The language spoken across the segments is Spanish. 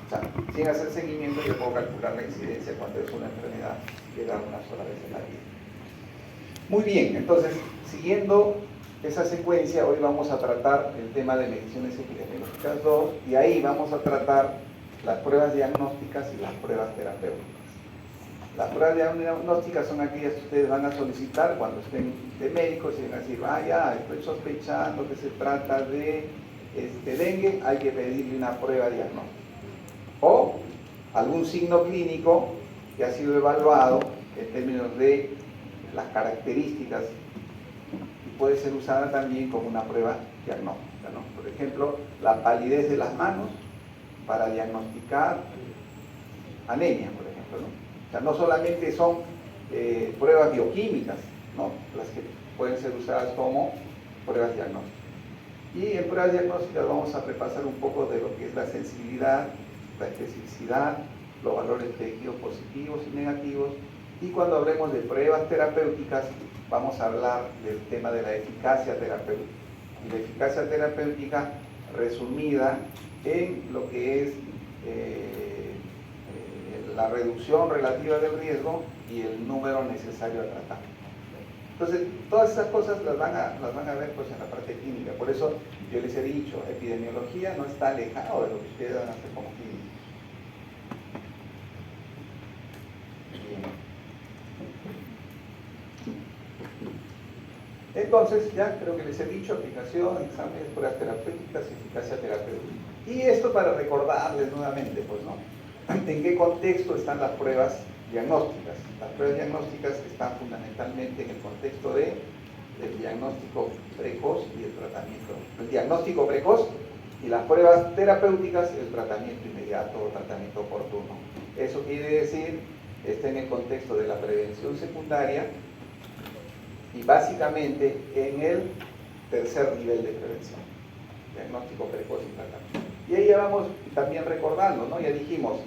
O sea, sin hacer seguimiento yo puedo calcular la incidencia cuando es una enfermedad que da una sola vez en la vida. Muy bien, entonces, siguiendo esa secuencia, hoy vamos a tratar el tema de mediciones epidemiológicas 2 y ahí vamos a tratar las pruebas diagnósticas y las pruebas terapéuticas. Las pruebas diagnósticas son aquellas que ustedes van a solicitar cuando estén de médicos y van a decir, ya, estoy sospechando que se trata de dengue, hay que pedirle una prueba diagnóstica. O algún signo clínico que ha sido evaluado en términos de las características y puede ser usada también como una prueba diagnóstica, ¿no? Por ejemplo, la palidez de las manos para diagnosticar anemia, por ejemplo, ¿no? O sea, no solamente son pruebas bioquímicas, ¿no?, las que pueden ser usadas como pruebas diagnósticas. Y en pruebas diagnósticas vamos a repasar un poco de lo que es la sensibilidad, la especificidad, los valores predictivos positivos y negativos. Y cuando hablemos de pruebas terapéuticas, vamos a hablar del tema de la eficacia terapéutica. Y la eficacia terapéutica resumida en lo que es la reducción relativa del riesgo y el número necesario a tratar. Entonces, todas esas cosas las van a ver pues, en la parte clínica. Por eso yo les he dicho, epidemiología no está alejado de lo que ustedes van a hacer como clínicos. Entonces, ya creo que les he dicho, aplicación, exámenes, pruebas terapéuticas, eficacia terapéutica. Y esto para recordarles nuevamente, pues, ¿no?, en qué contexto están las pruebas diagnósticas. Las pruebas diagnósticas están fundamentalmente en el contexto del diagnóstico precoz y el tratamiento. El diagnóstico precoz y las pruebas terapéuticas, el tratamiento inmediato o tratamiento oportuno. Eso quiere decir, está en el contexto de la prevención secundaria y básicamente en el tercer nivel de prevención, diagnóstico precoz y tratamiento. Y ahí ya vamos también recordando, ¿no? Ya dijimos,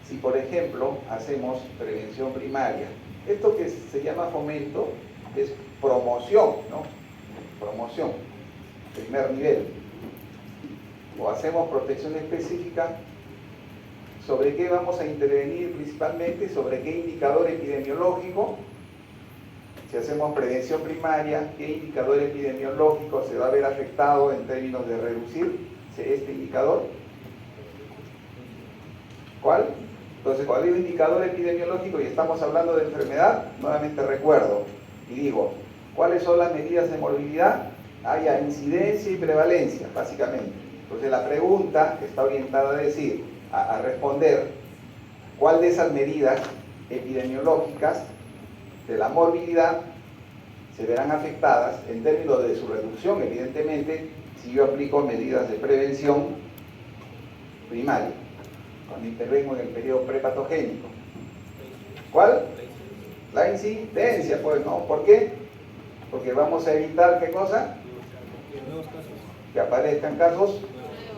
si por ejemplo hacemos prevención primaria, esto que se llama fomento es promoción, ¿no? Promoción, primer nivel. O hacemos protección específica, ¿sobre qué vamos a intervenir principalmente? ¿Sobre qué indicador epidemiológico? Si hacemos prevención primaria, ¿qué indicador epidemiológico se va a ver afectado en términos de reducir este indicador? ¿Cuál? Entonces, cuando hay un indicador epidemiológico y estamos hablando de enfermedad, nuevamente recuerdo y digo, ¿cuáles son las medidas de morbilidad? Hay incidencia y prevalencia, básicamente. Entonces, la pregunta está orientada a decir, a responder, ¿cuál de esas medidas epidemiológicas de la morbilidad se verán afectadas en términos de su reducción, evidentemente, si yo aplico medidas de prevención primaria, cuando intervengo en el periodo prepatogénico? ¿Cuál? La incidencia, pues, ¿no? ¿Por qué? Porque vamos a evitar, ¿qué cosa? Que aparezcan casos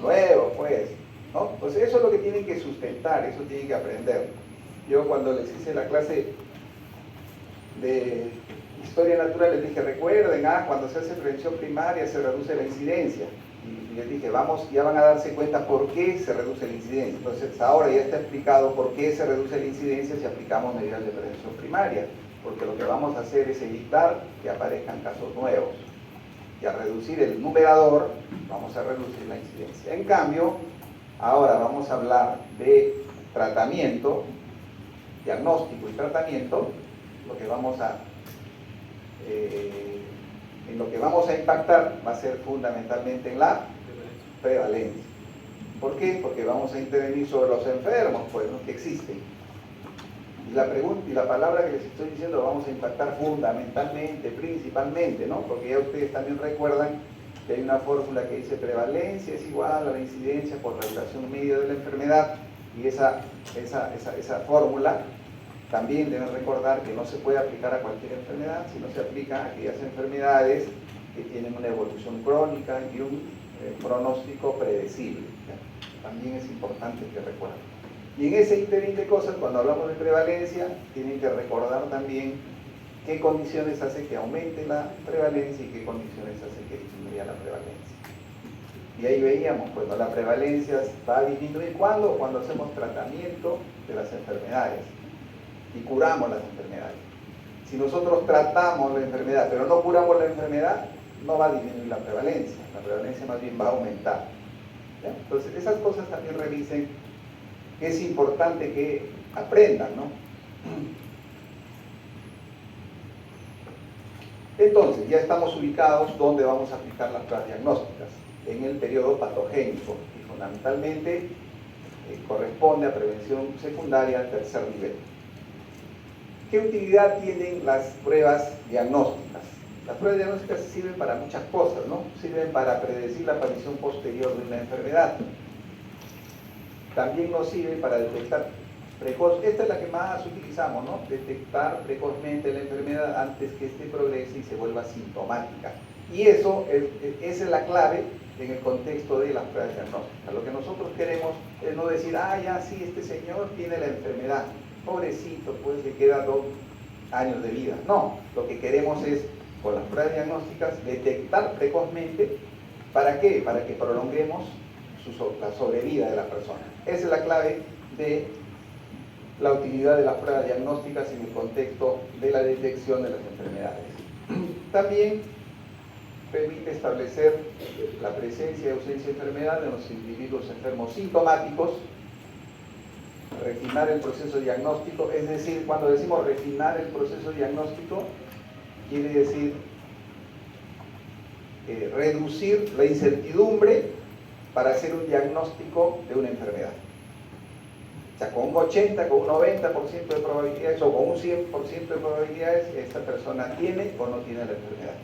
nuevos, pues, ¿no? Pues eso es lo que tienen que sustentar, eso tienen que aprender. Yo cuando les hice la clase de historia natural les dije, recuerden, cuando se hace prevención primaria se reduce la incidencia. Y les dije, ya van a darse cuenta por qué se reduce la incidencia. Entonces ahora ya está explicado por qué se reduce la incidencia si aplicamos medidas de prevención primaria. Porque lo que vamos a hacer es evitar que aparezcan casos nuevos. Y al reducir el numerador, vamos a reducir la incidencia. En cambio, ahora vamos a hablar de tratamiento, diagnóstico y tratamiento. En lo que vamos a impactar va a ser fundamentalmente en la prevalencia. ¿Por qué? Porque vamos a intervenir sobre los enfermos, pues, ¿no?, que existen. Y la pregunta y la palabra que les estoy diciendo vamos a impactar fundamentalmente, principalmente, ¿no? Porque ya ustedes también recuerdan que hay una fórmula que dice prevalencia es igual a la incidencia por regulación media de la enfermedad, y esa fórmula también deben recordar que no se puede aplicar a cualquier enfermedad, sino se aplica a aquellas enfermedades que tienen una evolución crónica y un pronóstico predecible, ¿ya? También es importante que recuerden. Y en ese interín de cosas, cuando hablamos de prevalencia, tienen que recordar también qué condiciones hace que aumente la prevalencia y qué condiciones hace que disminuya la prevalencia. Y ahí veíamos, pues, ¿no? La prevalencia va a disminuir. ¿Cuándo? Cuando hacemos tratamiento de las enfermedades y curamos las enfermedades. Si nosotros tratamos la enfermedad, pero no curamos la enfermedad, no va a disminuir la prevalencia más bien va a aumentar. ¿Ya? Entonces, esas cosas también revisen, que es importante que aprendan, ¿no? Entonces, ya estamos ubicados donde vamos a aplicar las pruebas diagnósticas, en el periodo patogénico, y fundamentalmente corresponde a prevención secundaria tercer nivel. ¿Qué utilidad tienen las pruebas diagnósticas? Las pruebas diagnósticas sirven para muchas cosas, ¿no? Sirven para predecir la aparición posterior de una enfermedad. También nos sirve para detectar precoz. Esta es la que más utilizamos, ¿no? Detectar precozmente la enfermedad antes que éste progrese y se vuelva sintomática. Y esa es la clave en el contexto de las pruebas diagnósticas. Lo que nosotros queremos es no decir, ah, ya sí, este señor tiene la enfermedad, pobrecito, pues le queda 2 años de vida. No, lo que queremos es, con las pruebas diagnósticas, detectar precozmente. ¿Para qué? Para que prolonguemos la sobrevida de la persona. Esa es la clave de la utilidad de las pruebas diagnósticas en el contexto de la detección de las enfermedades. También permite establecer la presencia y ausencia de enfermedad en los individuos enfermos sintomáticos, refinar el proceso diagnóstico, es decir, cuando decimos refinar el proceso diagnóstico, quiere decir reducir la incertidumbre para hacer un diagnóstico de una enfermedad. O sea, con un 80, con un 90% de probabilidades o con un 100% de probabilidades, esta persona tiene o no tiene la enfermedad.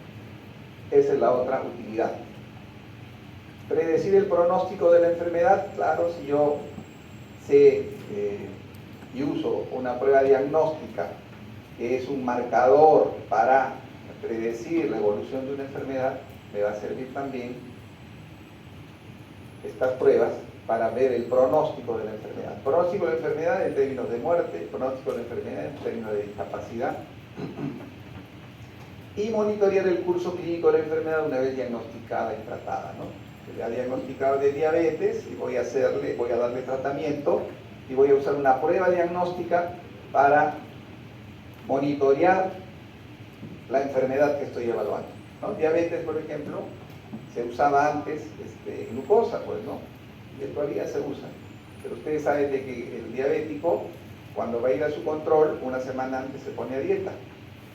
Esa es la otra utilidad. Predecir el pronóstico de la enfermedad, claro, si yo sé y uso una prueba diagnóstica que es un marcador para predecir la evolución de una enfermedad, me va a servir también estas pruebas para ver el pronóstico de la enfermedad. Pronóstico de la enfermedad en términos de muerte, pronóstico de la enfermedad en términos de discapacidad. Y monitorear el curso clínico de la enfermedad una vez diagnosticada y tratada, ¿no? Se le ha diagnosticado de diabetes y voy a darle tratamiento y voy a usar una prueba diagnóstica para monitorear la enfermedad que estoy evaluando, ¿no? Diabetes, por ejemplo, se usaba antes glucosa, pues, ¿no? Y todavía se usa. Pero ustedes saben de que el diabético, cuando va a ir a su control, una semana antes se pone a dieta.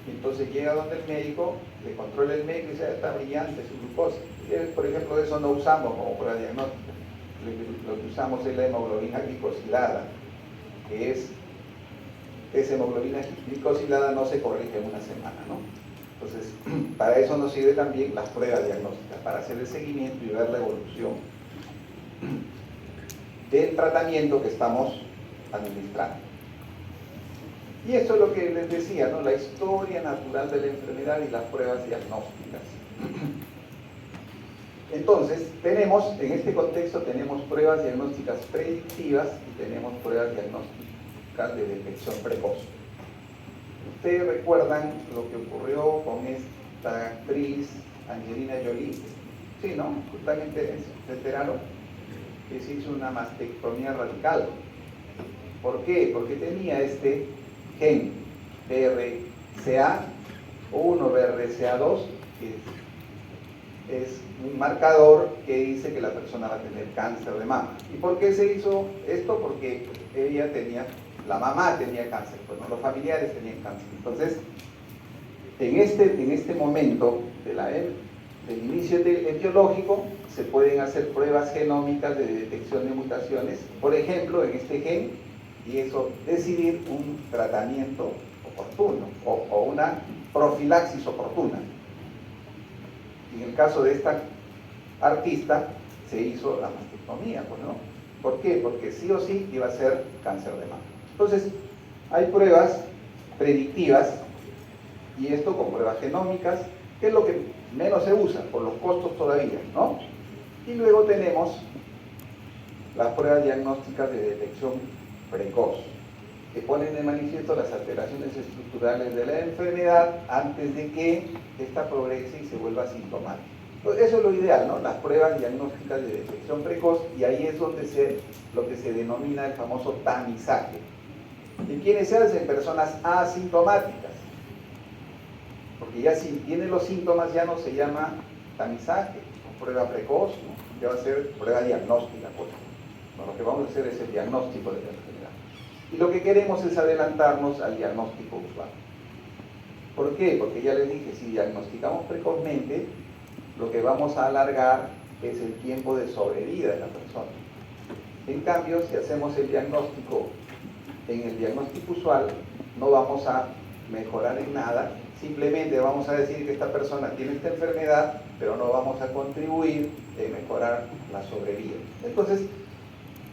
Y entonces llega donde el médico, le controla el médico y dice, está brillante su glucosa. Y, por ejemplo, eso no usamos como prueba diagnóstica. Lo que usamos es la hemoglobina glicosilada, que esa hemoglobina glicosilada no se corrige en una semana, ¿no? Entonces, para eso nos sirven también las pruebas diagnósticas, para hacer el seguimiento y ver la evolución del tratamiento que estamos administrando. Y eso es lo que les decía, ¿no? La historia natural de la enfermedad y las pruebas diagnósticas. Entonces, en este contexto tenemos pruebas diagnósticas predictivas y tenemos pruebas diagnósticas de detección precoz. ¿Ustedes recuerdan lo que ocurrió con esta actriz Angelina Jolie? Sí, ¿no? Justamente se enteraron que se hizo una mastectomía radical. ¿Por qué? Porque tenía este gen BRCA1, BRCA2, que es un marcador que dice que la persona va a tener cáncer de mama. ¿Y por qué se hizo esto? Porque la mamá tenía cáncer, pues, ¿no? Los familiares tenían cáncer. Entonces, en este momento del inicio etiológico, se pueden hacer pruebas genómicas de detección de mutaciones, por ejemplo, en este gen, y eso decidir un tratamiento oportuno o una profilaxis oportuna. En el caso de esta artista, se hizo la mastectomía, pues, ¿no? ¿Por qué? Porque sí o sí iba a ser cáncer de mama. Entonces, hay pruebas predictivas, y esto con pruebas genómicas, que es lo que menos se usa, por los costos todavía, ¿no? Y luego tenemos las pruebas diagnósticas de detección precoz, que ponen de manifiesto las alteraciones estructurales de la enfermedad antes de que ésta progrese y se vuelva sintomática. Pues eso es lo ideal, ¿no? Las pruebas diagnósticas de detección precoz, y ahí es donde lo que se denomina el famoso tamizaje. ¿En quiénes se hace? En personas asintomáticas. Porque ya si tiene los síntomas ya no se llama tamizaje o prueba precoz, ¿no? Ya va a ser prueba diagnóstica. Pues. No, lo que vamos a hacer es el diagnóstico de la enfermedad. Y lo que queremos es adelantarnos al diagnóstico usual. ¿Por qué? Porque ya les dije, si diagnosticamos precozmente, lo que vamos a alargar es el tiempo de sobrevida de la persona. En cambio, si hacemos el diagnóstico en el diagnóstico usual, no vamos a mejorar en nada, simplemente vamos a decir que esta persona tiene esta enfermedad, pero no vamos a contribuir en mejorar la sobrevida. Entonces,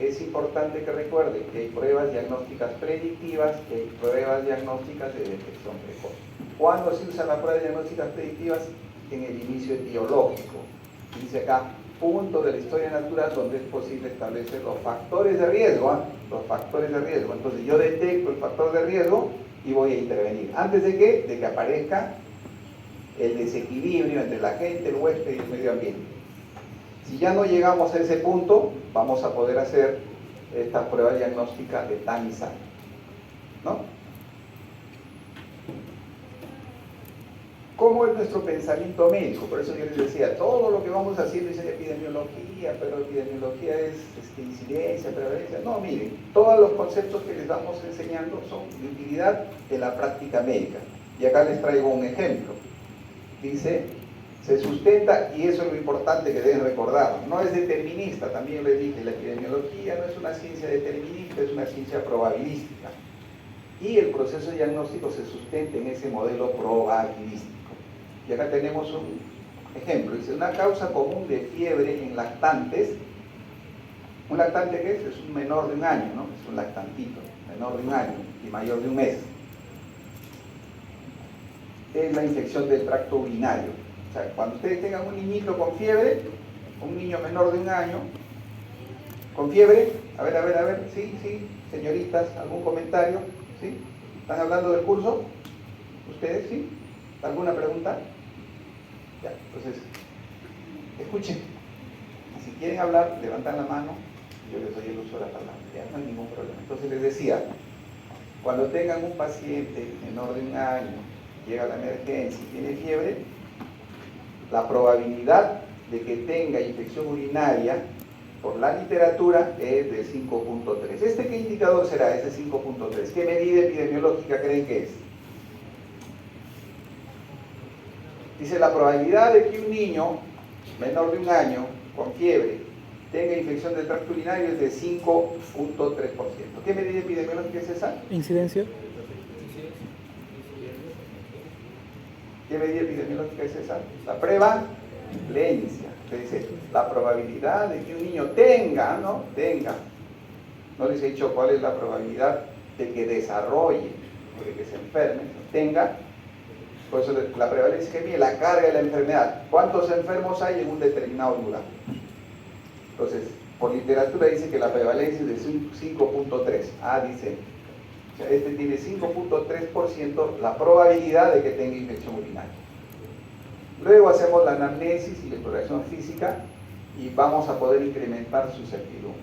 es importante que recuerden que hay pruebas diagnósticas predictivas y hay pruebas diagnósticas de detección precoz. ¿Cuándo se usan las pruebas diagnósticas predictivas? En el inicio etiológico. Dice acá, punto de la historia natural donde es posible establecer los factores de riesgo, ¿eh? Los factores de riesgo. Entonces yo detecto el factor de riesgo y voy a intervenir. ¿Antes de qué? De que aparezca el desequilibrio entre la gente, el huésped y el medio ambiente. Si ya no llegamos a ese punto, vamos a poder hacer esta prueba diagnóstica de tamizaje, ¿no? ¿Cómo es nuestro pensamiento médico? Por eso yo les decía, todo lo que vamos haciendo es epidemiología, pero epidemiología es incidencia, prevalencia. No, miren, todos los conceptos que les vamos enseñando son de utilidad en la práctica médica. Y acá les traigo un ejemplo. Dice, se sustenta, y eso es lo importante que deben recordar, no es determinista, también les dije, la epidemiología no es una ciencia determinista, es una ciencia probabilística. Y el proceso diagnóstico se sustenta en ese modelo probabilístico. Y acá tenemos un ejemplo, dice, una causa común de fiebre en lactantes. ¿Un lactante qué es? Es un menor de un año, ¿no? Es un lactantito, menor de un año y mayor de un mes. Es la infección del tracto urinario. O sea, cuando ustedes tengan un niñito con fiebre, un niño menor de un año, con fiebre, a ver, sí, señoritas, ¿algún comentario? ¿Sí? ¿Están hablando del curso? ¿Ustedes sí? ¿Alguna pregunta? Ya, entonces, escuchen. Si quieren hablar, levantan la mano, yo les doy el uso de la palabra, ya no hay ningún problema. Entonces les decía, cuando tengan un paciente menor de un año, llega a la emergencia y tiene fiebre, la probabilidad de que tenga infección urinaria por la literatura es de 5.3. ¿Este qué indicador será, ese 5.3? ¿Qué medida epidemiológica creen que es? Dice, la probabilidad de que un niño menor de un año con fiebre tenga infección del tracto urinario es de 5.3%. ¿Qué medida epidemiológica es esa? Incidencia. ¿Qué medida epidemiológica es esa? La prevalencia. Se dice, la probabilidad de que un niño tenga, ¿no? No les he dicho cuál es la probabilidad de que desarrolle o de que se enferme, tenga. Por eso la prevalencia que mide la carga de la enfermedad. ¿Cuántos enfermos hay en un determinado lugar? Entonces, por literatura dice que la prevalencia es de 5.3. Dice, o sea, este tiene 5.3% la probabilidad de que tenga infección urinaria. Luego hacemos la anamnesis y la exploración física y vamos a poder incrementar su certidumbre.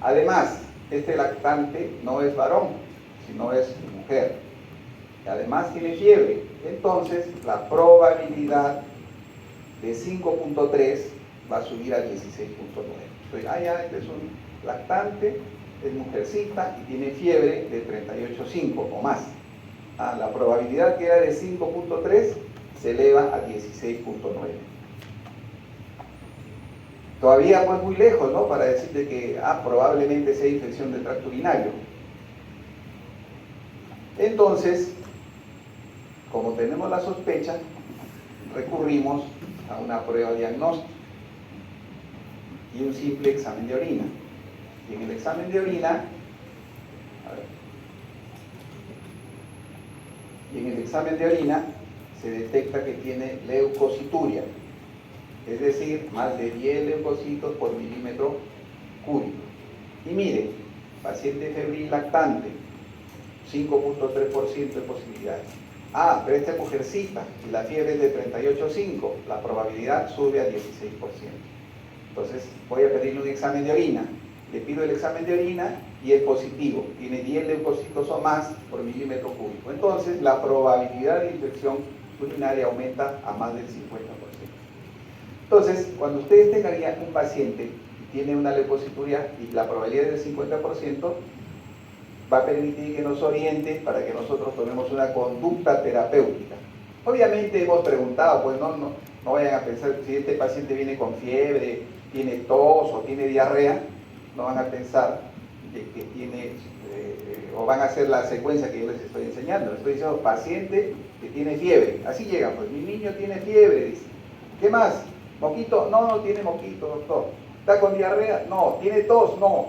Además, este lactante no es varón, sino es mujer. Además tiene fiebre, entonces la probabilidad de 5.3 va a subir a 16.9. Entonces, ya, este es un lactante, es mujercita y tiene fiebre de 38.5 o más. La probabilidad que era de 5.3 se eleva a 16.9. Todavía pues muy lejos, ¿no? Para decirte que probablemente sea infección del tracto urinario. Entonces, como tenemos la sospecha, recurrimos a una prueba diagnóstica y un simple examen de orina. Y en el examen de orina, se detecta que tiene leucocituria, es decir, más de 10 leucocitos por milímetro cúbico. Y miren, paciente febril lactante, 5.3% de posibilidades. Ah, pero esta mujercita, y la fiebre es de 38,5, la probabilidad sube a 16%. Entonces voy a pedirle un examen de orina. Le pido el examen de orina y es positivo. Tiene 10 leucocitos o más por milímetro cúbico. Entonces la probabilidad de infección urinaria aumenta a más del 50%. Entonces, cuando ustedes tengan ya un paciente y tiene una leucocituria y la probabilidad es del 50%, va a permitir que nos oriente para que nosotros tomemos una conducta terapéutica. Obviamente hemos preguntado, pues no vayan a pensar si este paciente viene con fiebre, tiene tos o tiene diarrea, no van a pensar que tiene, o van a hacer la secuencia que yo les estoy enseñando. Les estoy diciendo, paciente que tiene fiebre. Así llega, pues mi niño tiene fiebre, dice. ¿Qué más? ¿Moquito? No tiene moquito, doctor. ¿Está con diarrea? No. ¿Tiene tos? No.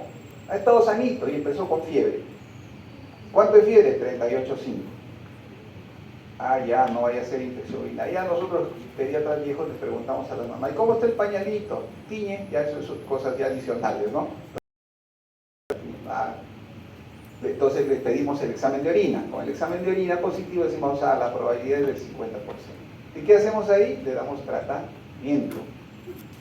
Ha estado sanito y empezó con fiebre. ¿Cuánto es fiebre? 38,5. Ah, ya, no vaya a ser infección urinaria. Ya nosotros, pediatras viejos, les preguntamos a la mamá, ¿y cómo está el pañalito? Tiñe, ya eso son cosas ya adicionales, ¿no? Ah, entonces les pedimos el examen de orina. Con el examen de orina positivo decimos, la probabilidad es del 50%. ¿Y qué hacemos ahí? Le damos tratamiento.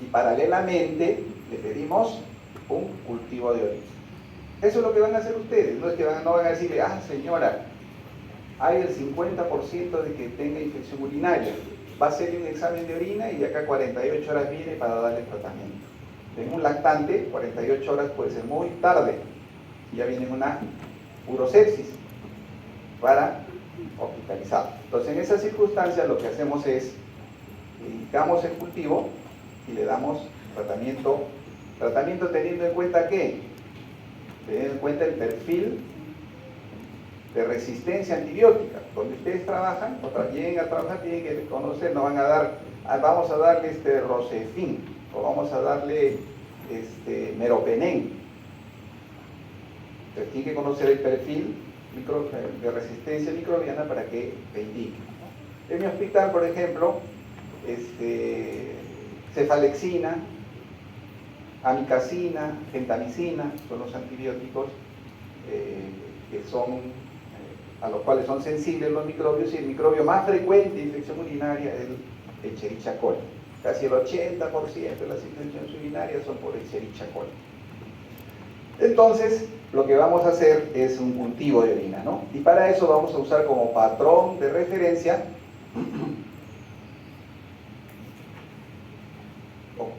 Y paralelamente le pedimos un cultivo de orina. Eso es lo que van a hacer ustedes. No es que no van a decirle, señora, hay el 50% de que tenga infección urinaria. Va a hacer un examen de orina y de acá 48 horas viene para darle tratamiento. En un lactante, 48 horas puede ser muy tarde. Ya viene una urosepsis para hospitalizar. Entonces, en esas circunstancias lo que hacemos es, indicamos el cultivo y le damos tratamiento. Tratamiento teniendo en cuenta ¿qué? Teniendo en cuenta el perfil de resistencia antibiótica. Donde ustedes trabajan, o lleguen a trabajar, tienen que conocer, no van a dar, vamos a darle Rosefin, o vamos a darle Meropenem. Entonces tienen que conocer el perfil de resistencia microbiana para que te indique. En mi hospital, por ejemplo, cefalexina, amikacina, gentamicina, son los antibióticos que son a los cuales son sensibles los microbios, y el microbio más frecuente de infección urinaria es el Escherichia coli. Casi el 80% de las infecciones urinarias son por Escherichia coli. Entonces, lo que vamos a hacer es un cultivo de orina, ¿no? Y para eso vamos a usar como patrón de referencia,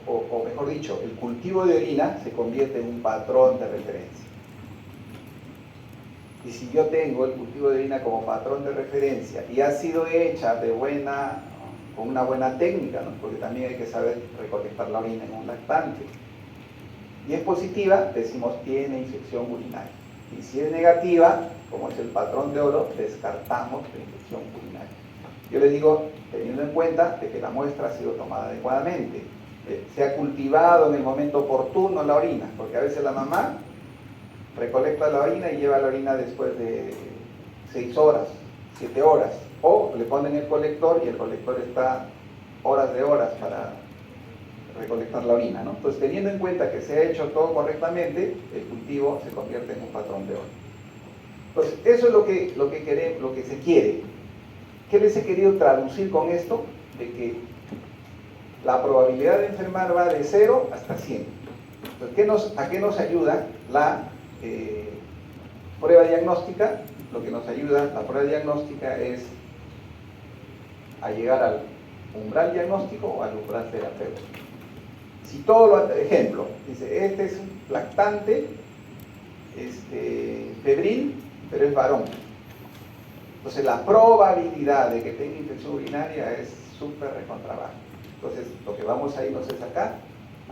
o mejor dicho, el cultivo de orina se convierte en un patrón de referencia. Y si yo tengo el cultivo de orina como patrón de referencia y ha sido hecha con una buena técnica, ¿no? Porque también hay que saber recolectar la orina en un lactante, y es positiva, decimos tiene infección urinaria. Y si es negativa, como es el patrón de oro, descartamos la infección urinaria. Yo les digo, teniendo en cuenta de que la muestra ha sido tomada adecuadamente, se ha cultivado en el momento oportuno la orina, porque a veces la mamá recolecta la orina y lleva la orina después de 6 horas, 7 horas, o le ponen el colector y el colector está horas de horas para recolectar la orina, ¿no? Entonces, teniendo en cuenta que se ha hecho todo correctamente, el cultivo se convierte en un patrón de oro. Entonces, eso es lo que queremos, lo que se quiere. ¿Qué les he querido traducir con esto? De que la probabilidad de enfermar va de 0 hasta 100. Entonces, ¿a qué nos ayuda la prueba diagnóstica? Lo que nos ayuda la prueba diagnóstica es a llegar al umbral diagnóstico o al umbral terapéutico. Si ejemplo, dice, este es un lactante, febril, pero es varón. Entonces la probabilidad de que tenga infección urinaria es súper recontra baja. Entonces lo que vamos a irnos es acá,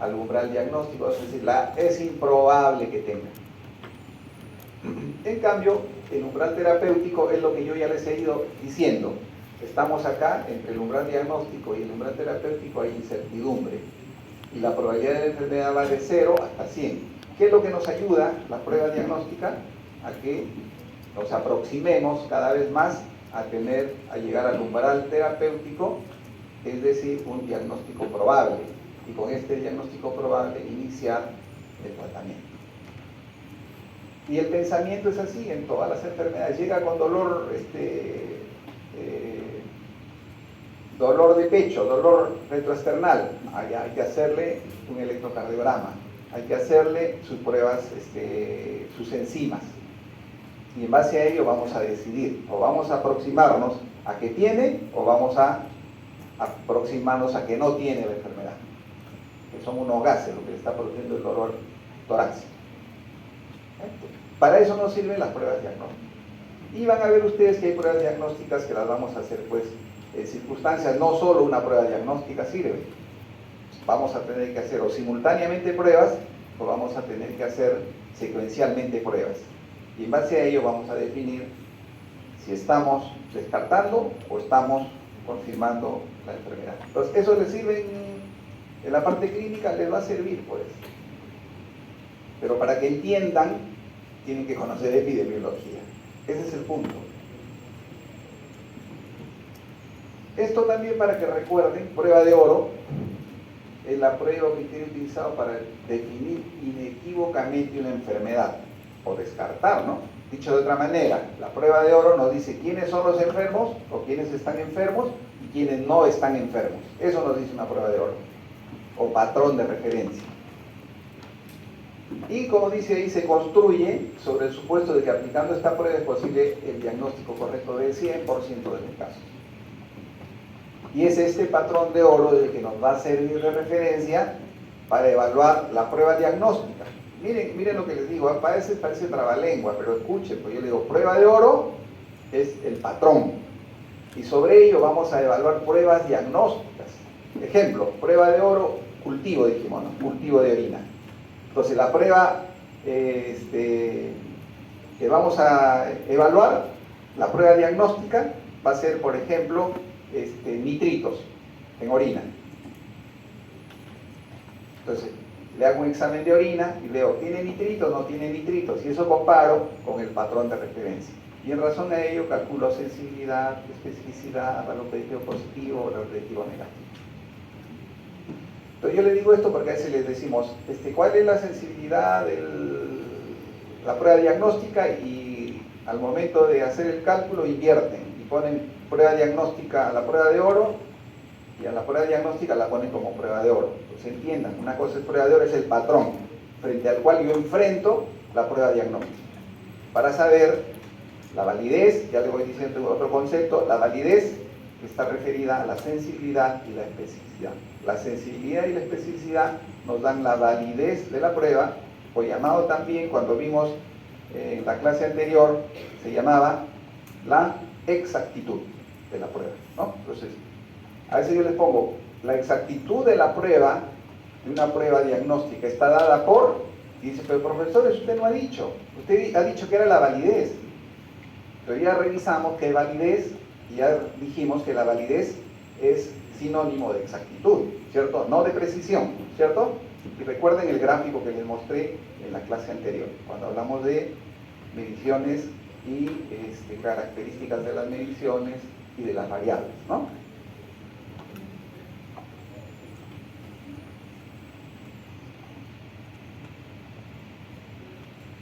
al umbral diagnóstico, es decir, es improbable que tenga. En cambio, el umbral terapéutico es lo que yo ya les he ido diciendo. Estamos acá, entre el umbral diagnóstico y el umbral terapéutico hay incertidumbre. Y la probabilidad de la enfermedad va de 0 hasta 100. ¿Qué es lo que nos ayuda la prueba diagnóstica? A que nos aproximemos cada vez más a llegar al umbral terapéutico, es decir, un diagnóstico probable. Y con este diagnóstico probable iniciar el tratamiento. Y el pensamiento es así en todas las enfermedades. Llega con dolor dolor de pecho, dolor retroesternal, hay que hacerle un electrocardiograma, hay que hacerle sus pruebas, sus enzimas. Y en base a ello vamos a decidir, o vamos a aproximarnos a que tiene, o vamos a aproximarnos a que no tiene la enfermedad, que son unos gases lo que le está produciendo el dolor torácico. Para eso nos sirven las pruebas diagnósticas. Y van a ver ustedes que hay pruebas diagnósticas que las vamos a hacer pues en circunstancias, no solo una prueba diagnóstica sirve. Vamos a tener que hacer o simultáneamente pruebas, o vamos a tener que hacer secuencialmente pruebas. Y en base a ello vamos a definir si estamos descartando o estamos confirmando la enfermedad. Entonces, eso les sirve en la parte clínica, les va a servir pues. Pero para que entiendan, tienen que conocer epidemiología. Ese es el punto. Esto también para que recuerden, prueba de oro es la prueba o criterio utilizado para definir inequívocamente una enfermedad o descartar, ¿no? Dicho de otra manera, la prueba de oro nos dice quiénes son los enfermos o quiénes están enfermos y quiénes no están enfermos. Eso nos dice una prueba de oro o patrón de referencia. Y como dice ahí, se construye sobre el supuesto de que aplicando esta prueba es posible el diagnóstico correcto del 100% de los casos. Y es este patrón de oro el que nos va a servir de referencia para evaluar la prueba diagnóstica. Miren lo que les digo, parece trabalengua, pero escuchen, pues yo le digo, prueba de oro es el patrón. Y sobre ello vamos a evaluar pruebas diagnósticas. Ejemplo, prueba de oro, cultivo, dijimos, ¿no? Cultivo de orina. Entonces la prueba que vamos a evaluar, la prueba diagnóstica, va a ser, por ejemplo, nitritos en orina. Entonces, le hago un examen de orina y veo, ¿tiene nitritos o no tiene nitritos? Y eso comparo con el patrón de referencia. Y en razón a ello calculo sensibilidad, especificidad, valor predictivo positivo o valor predictivo negativo. Entonces yo le digo esto porque a veces les decimos, ¿cuál es la sensibilidad de la prueba diagnóstica? Y al momento de hacer el cálculo invierten y ponen prueba diagnóstica a la prueba de oro y a la prueba diagnóstica la ponen como prueba de oro. Entonces entiendan, una cosa es prueba de oro, es el patrón frente al cual yo enfrento la prueba diagnóstica. Para saber la validez, ya le voy diciendo otro concepto, la validez está referida a la sensibilidad y la especificidad. La sensibilidad y la especificidad nos dan la validez de la prueba, o llamado también, cuando vimos en la clase anterior, se llamaba la exactitud de la prueba, ¿no? Entonces, a veces yo les pongo, la exactitud de la prueba, de una prueba diagnóstica, está dada por, y dice, pero profesor, usted no ha dicho, usted ha dicho que era la validez. Pero ya revisamos que validez, y ya dijimos que la validez es sinónimo de exactitud, ¿cierto? No de precisión, ¿cierto? Y recuerden el gráfico que les mostré en la clase anterior, cuando hablamos de mediciones y características de las mediciones y de las variables, ¿no?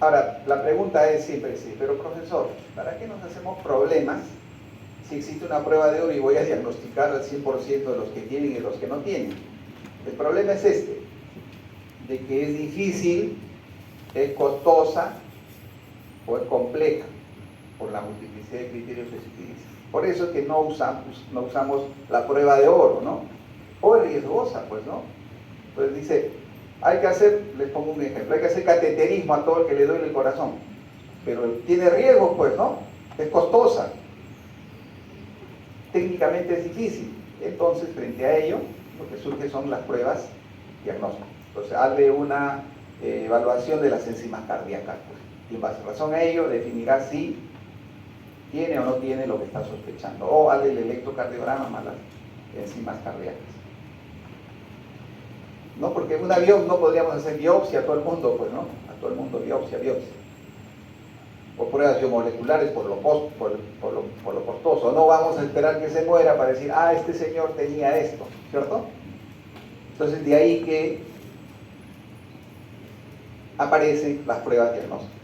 Ahora, la pregunta es siempre sí, pero profesor, ¿para qué nos hacemos problemas si existe una prueba de oro y voy a diagnosticar al 100% de los que tienen y de los que no tienen? El problema es de que es difícil, es costosa o es compleja por la multiplicidad de criterios que se utilizan. Por eso es que no usamos la prueba de oro, ¿no? O es riesgosa, pues, ¿no? Entonces dice, hay que hacer, les pongo un ejemplo, hay que hacer cateterismo a todo el que le duele el corazón, pero tiene riesgos, pues, ¿no? Es costosa, técnicamente es difícil. Entonces, frente a ello, lo que surge son las pruebas diagnósticas. Entonces, hazle una evaluación de las enzimas cardíacas, pues, y en razón a ello definirá si tiene o no tiene lo que está sospechando, o hazle el electrocardiograma más las enzimas cardíacas. ¿No? Porque en un avión no podríamos hacer biopsia a todo el mundo, pues, ¿no? A todo el mundo biopsia. O pruebas biomoleculares por lo costoso. No vamos a esperar que se muera para decir, ah, este señor tenía esto, ¿cierto? Entonces, de ahí que aparecen las pruebas diagnósticas.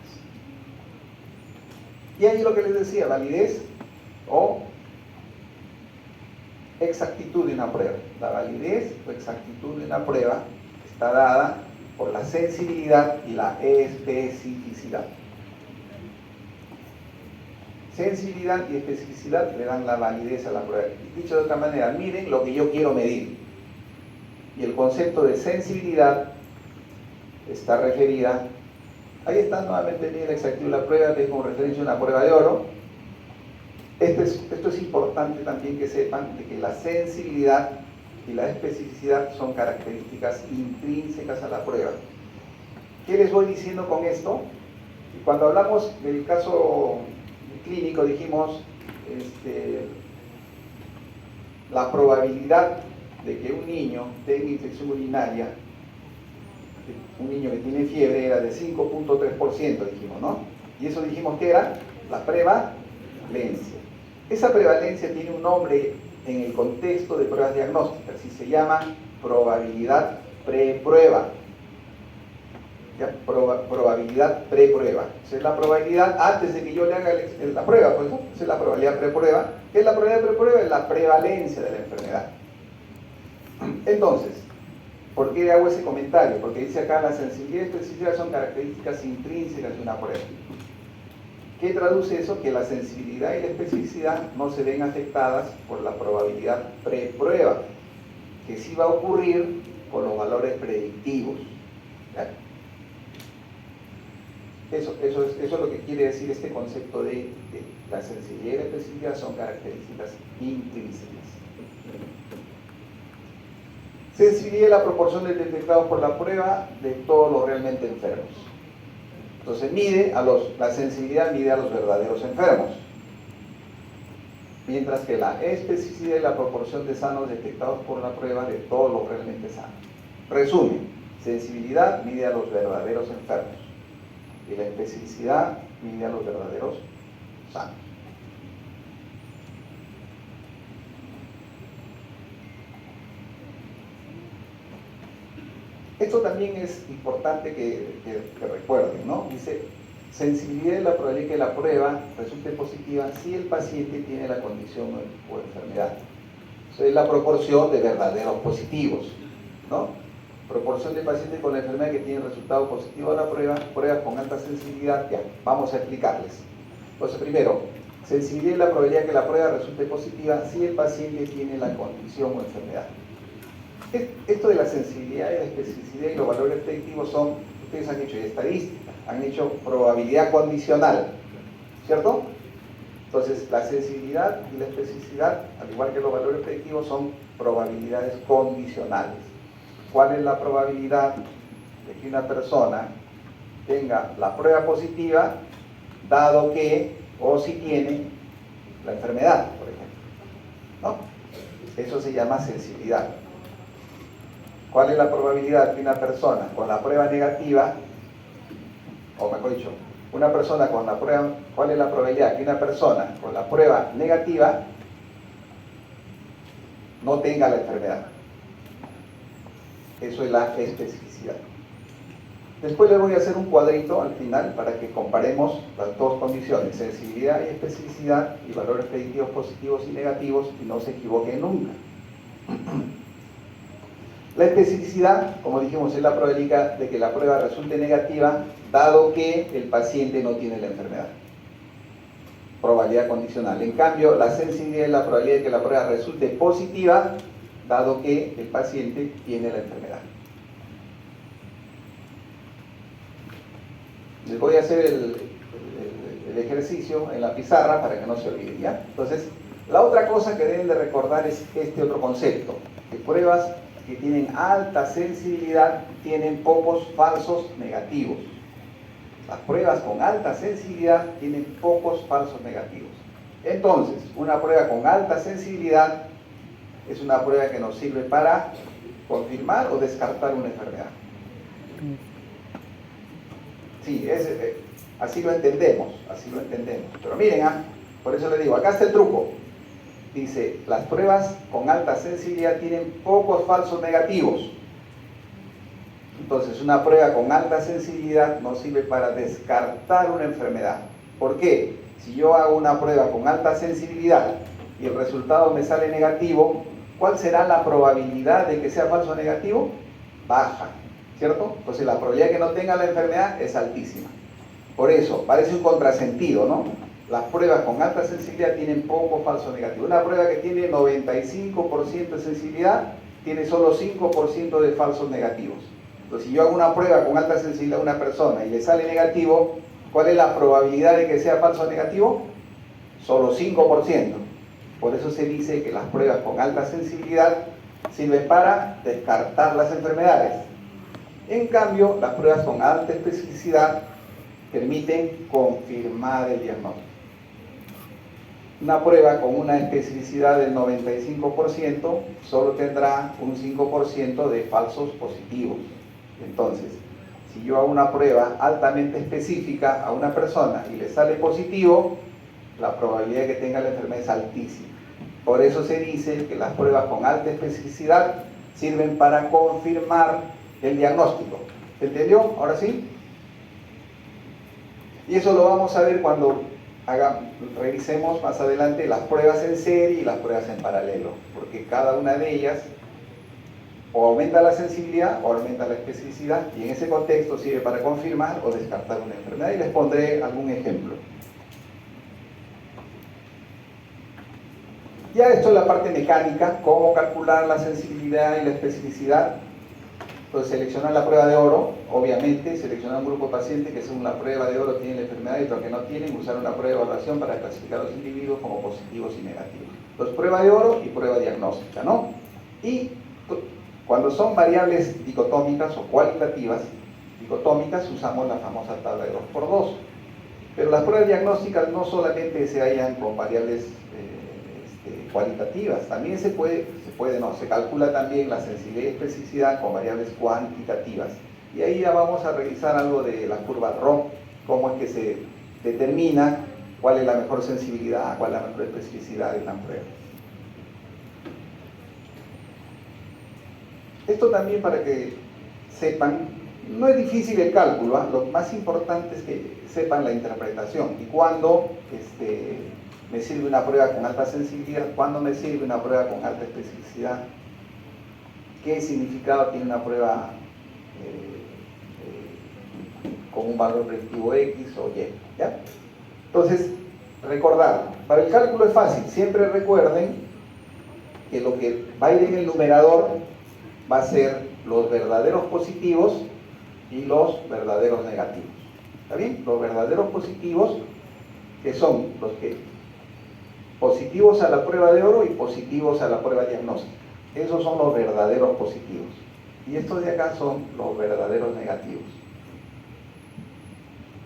Y ahí lo que les decía, validez o exactitud de una prueba. La validez o exactitud de una prueba está dada por la sensibilidad y la especificidad. Sensibilidad y especificidad le dan la validez a la prueba. Dicho de otra manera, miren lo que yo quiero medir. Y el concepto de sensibilidad está referida, ahí está nuevamente bien la exactitud de la prueba, que es como referencia a una prueba de oro. Esto es importante también que sepan de que la sensibilidad y la especificidad son características intrínsecas a la prueba. ¿Qué les voy diciendo con esto? Cuando hablamos del caso clínico dijimos la probabilidad de que un niño tenga infección urinaria, un niño que tiene fiebre, era de 5.3%, dijimos, ¿no? Y eso dijimos que era la prevalencia. Esa prevalencia tiene un nombre en el contexto de pruebas diagnósticas y se llama probabilidad preprueba. Probabilidad preprueba. Esa es la probabilidad antes de que yo le haga la prueba, pues, ¿no? Esa es la probabilidad preprueba. ¿Qué es la probabilidad preprueba? Es la prevalencia de la enfermedad. Entonces, ¿por qué hago ese comentario? Porque dice acá, la sensibilidad y especificidad son características intrínsecas de una prueba. ¿Qué traduce eso? Que la sensibilidad y la especificidad no se ven afectadas por la probabilidad preprueba, que sí va a ocurrir con los valores predictivos. ¿Ya? Eso es lo que quiere decir este concepto de la sensibilidad y la especificidad son características intrínsecas. Sensibilidad es la proporción de detectados por la prueba de todos los realmente enfermos. Entonces la sensibilidad mide a los verdaderos enfermos, mientras que la especificidad es la proporción de sanos detectados por la prueba de todos los realmente sanos. Resumen, sensibilidad mide a los verdaderos enfermos y la especificidad mide a los verdaderos sanos. Esto también es importante que recuerden, ¿no? Dice, sensibilidad es la probabilidad que la prueba resulte positiva si el paciente tiene la condición o enfermedad. Eso es la proporción de verdaderos positivos, ¿no? Proporción de pacientes con la enfermedad que tienen resultado positivo a la prueba, pruebas con alta sensibilidad, ya, vamos a explicarles. Entonces, primero, sensibilidad es la probabilidad que la prueba resulte positiva si el paciente tiene la condición o enfermedad. Esto de la sensibilidad y la especificidad y los valores predictivos son, ustedes han hecho estadística, han hecho probabilidad condicional, ¿cierto? Entonces, la sensibilidad y la especificidad, al igual que los valores predictivos, son probabilidades condicionales. ¿Cuál es la probabilidad de que una persona tenga la prueba positiva, dado que, o si tiene, la enfermedad, por ejemplo? ¿No? Eso se llama sensibilidad. ¿Cuál es la probabilidad que una persona con la prueba negativa, o mejor dicho, una persona con la prueba, cuál es la probabilidad que una persona con la prueba negativa no tenga la enfermedad? Eso es la especificidad. Después les voy a hacer un cuadrito al final para que comparemos las dos condiciones, sensibilidad y especificidad y valores predictivos positivos y negativos, y no se equivoquen nunca. La especificidad, como dijimos, es la probabilidad de que la prueba resulte negativa, dado que el paciente no tiene la enfermedad. Probabilidad condicional. En cambio, la sensibilidad es la probabilidad de que la prueba resulte positiva, dado que el paciente tiene la enfermedad. Les voy a hacer el ejercicio en la pizarra para que no se olviden, ¿ya? Entonces, la otra cosa que deben de recordar es este otro concepto, que pruebas que tienen alta sensibilidad tienen pocos falsos negativos. Las pruebas con alta sensibilidad tienen pocos falsos negativos. Entonces, una prueba con alta sensibilidad es una prueba que nos sirve para confirmar o descartar una enfermedad. Sí, así lo entendemos, Pero miren, por eso les digo, acá está el truco. Dice, las pruebas con alta sensibilidad tienen pocos falsos negativos. Entonces, una prueba con alta sensibilidad nos sirve para descartar una enfermedad. ¿Por qué? Si yo hago una prueba con alta sensibilidad y el resultado me sale negativo, ¿cuál será la probabilidad de que sea falso o negativo? Baja, ¿cierto? Entonces la probabilidad de que no tenga la enfermedad es altísima. Por eso, parece un contrasentido, ¿no? Las pruebas con alta sensibilidad tienen poco falso negativo. Una prueba que tiene 95% de sensibilidad tiene solo 5% de falsos negativos. Entonces, si yo hago una prueba con alta sensibilidad a una persona y le sale negativo, ¿cuál es la probabilidad de que sea falso o negativo? Solo 5%. Por eso se dice que las pruebas con alta sensibilidad sirven para descartar las enfermedades. En cambio, las pruebas con alta especificidad permiten confirmar el diagnóstico. Una prueba con una especificidad del 95% solo tendrá un 5% de falsos positivos. Entonces, si yo hago una prueba altamente específica a una persona y le sale positivo, la probabilidad de que tenga la enfermedad es altísima. Por eso se dice que las pruebas con alta especificidad sirven para confirmar el diagnóstico. ¿Se entendió? ¿Ahora sí? Y eso lo vamos a ver cuando revisemos más adelante las pruebas en serie y las pruebas en paralelo, porque cada una de ellas o aumenta la sensibilidad o aumenta la especificidad, y en ese contexto sirve para confirmar o descartar una enfermedad, y les pondré algún ejemplo. Ya esto es la parte mecánica, cómo calcular la sensibilidad y la especificidad. Entonces, seleccionar la prueba de oro, obviamente, seleccionar un grupo de pacientes que según la prueba de oro tienen la enfermedad y otros que no tienen, usar una prueba de evaluación para clasificar a los individuos como positivos y negativos. Entonces, prueba de oro y prueba diagnóstica, ¿no? Y cuando son variables dicotómicas o cualitativas, dicotómicas, usamos la famosa tabla de 2×2. Pero las pruebas diagnósticas no solamente se hallan con variables cualitativas, también se calcula también la sensibilidad y especificidad con variables cuantitativas. Y ahí ya vamos a revisar algo de la curva RO, cómo es que se determina cuál es la mejor sensibilidad, cuál es la mejor especificidad de una prueba. Esto también para que sepan, no es difícil el cálculo, ¿eh? Lo más importante es que sepan la interpretación y cuándo me sirve una prueba con alta sensibilidad, cuándo me sirve una prueba con alta especificidad, qué significado tiene una prueba con un valor predictivo X o Y, ¿ya? Entonces, recordar, para el cálculo es fácil, siempre recuerden que lo que va a ir en el numerador va a ser los verdaderos positivos y los verdaderos negativos. ¿Está bien? Los verdaderos positivos, que son los que positivos a la prueba de oro y positivos a la prueba diagnóstica. Esos son los verdaderos positivos. Y estos de acá son los verdaderos negativos.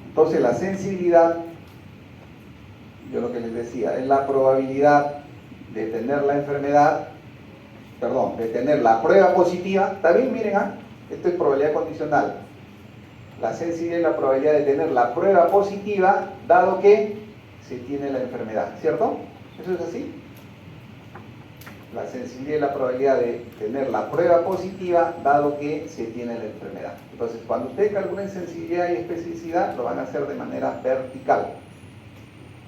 Entonces la sensibilidad, yo lo que les decía, es la probabilidad de tener la enfermedad, de tener la prueba positiva. También miren, esto es probabilidad condicional. La sensibilidad es la probabilidad de tener la prueba positiva, dado que se tiene la enfermedad, ¿cierto? ¿Eso es así? La sensibilidad es la probabilidad de tener la prueba positiva, dado que se tiene la enfermedad. Entonces, cuando ustedes calculen sensibilidad y especificidad, lo van a hacer de manera vertical.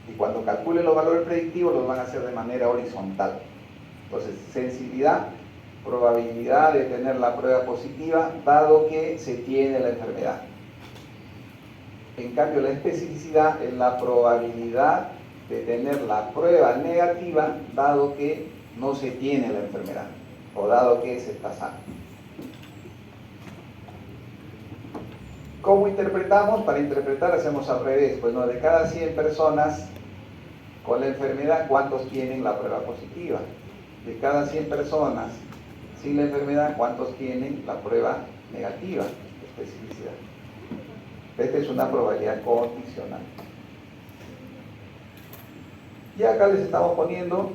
Y cuando calculen los valores predictivos, los van a hacer de manera horizontal. Entonces, sensibilidad, probabilidad de tener la prueba positiva, dado que se tiene la enfermedad. En cambio, la especificidad es la probabilidad de tener la prueba negativa, dado que no se tiene la enfermedad, o dado que se está sano. ¿Cómo interpretamos? Para interpretar hacemos al revés. Pues no, de cada 100 personas con la enfermedad, ¿cuántos tienen la prueba positiva? De cada 100 personas sin la enfermedad, ¿cuántos tienen la prueba negativa? Especificidad. Esta es una probabilidad condicional. Y acá les estamos poniendo,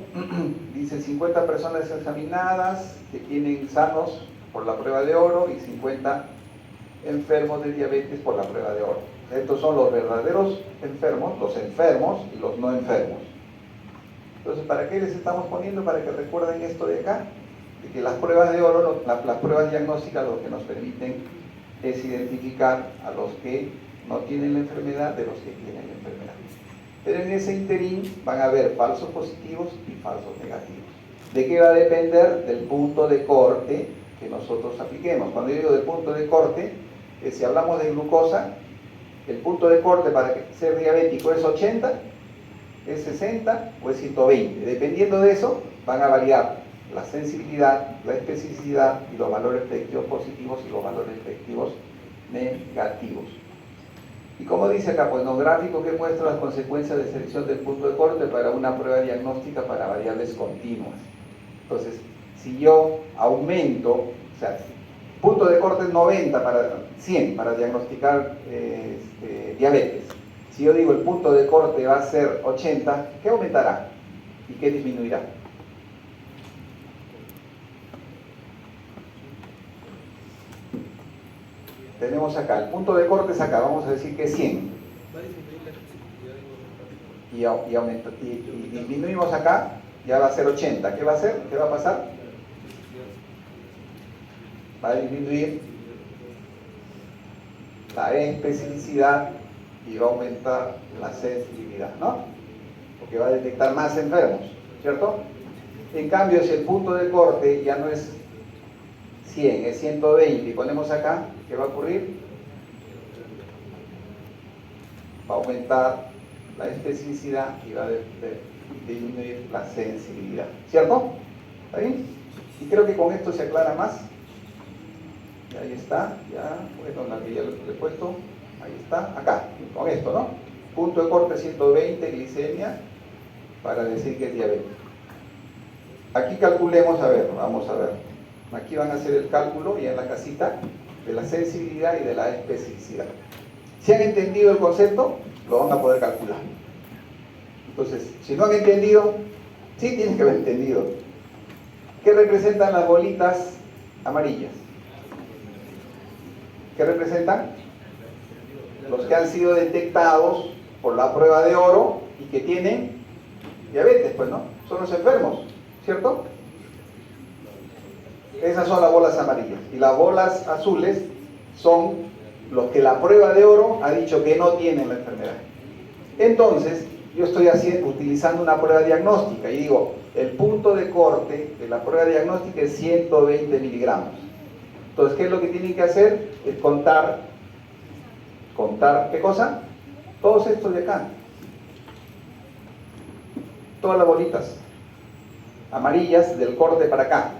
dice 50 personas examinadas que tienen sanos por la prueba de oro y 50 enfermos de diabetes por la prueba de oro. Estos son los verdaderos enfermos, los enfermos y los no enfermos. Entonces, ¿para qué les estamos poniendo? Para que recuerden esto de acá, de que las pruebas de oro, las pruebas diagnósticas, lo que nos permiten es identificar a los que no tienen la enfermedad de los que tienen la enfermedad. Pero en ese interín van a haber falsos positivos y falsos negativos. ¿De qué va a depender? Del punto de corte que nosotros apliquemos. Cuando yo digo del punto de corte, si hablamos de glucosa, el punto de corte para ser diabético es 80, es 60 o es 120. Dependiendo de eso, van a variar la sensibilidad, la especificidad y los valores predictivos positivos y los valores predictivos negativos. Y como dice acá, pues no, gráfico que muestra las consecuencias de selección del punto de corte para una prueba diagnóstica para variables continuas. Entonces, si yo aumento, o sea, punto de corte es 90 para 100 para diagnosticar diabetes. Si yo digo el punto de corte va a ser 80, ¿qué aumentará? ¿Y qué disminuirá? Tenemos acá, el punto de corte es acá, vamos a decir que es 100. Y disminuimos acá, ya va a ser 80. ¿Qué va a hacer? ¿Qué va a pasar? Va a disminuir la especificidad y va a aumentar la sensibilidad, ¿no? Porque va a detectar más enfermos, ¿cierto? En cambio, si el punto de corte ya no es 100, es 120 y ponemos acá, ¿qué va a ocurrir? Va a aumentar la especificidad y va a disminuir la sensibilidad, ¿cierto? ¿Está bien? Y creo que con esto se aclara más. Y ahí está, ya, bueno, la que ya le he puesto, ahí está, acá, con esto, ¿no? Punto de corte 120, glicemia, para decir que es diabetes. Aquí calculemos, a ver, vamos a ver. Aquí van a hacer el cálculo ya en la casita de la sensibilidad y de la especificidad. Si han entendido el concepto, lo van a poder calcular. Entonces, si no han entendido, sí tienen que haber entendido. ¿Qué representan las bolitas amarillas? ¿Qué representan? Los que han sido detectados por la prueba de oro y que tienen diabetes, pues, ¿no? Son los enfermos, ¿cierto? Esas son las bolas amarillas. Y las bolas azules son los que la prueba de oro ha dicho que no tienen la enfermedad. Entonces, yo estoy utilizando una prueba diagnóstica y digo, el punto de corte de la prueba diagnóstica es 120 miligramos. Entonces, ¿qué es lo que tienen que hacer? Es contar, ¿qué cosa? Todos estos de acá. Todas las bolitas amarillas del corte para acá.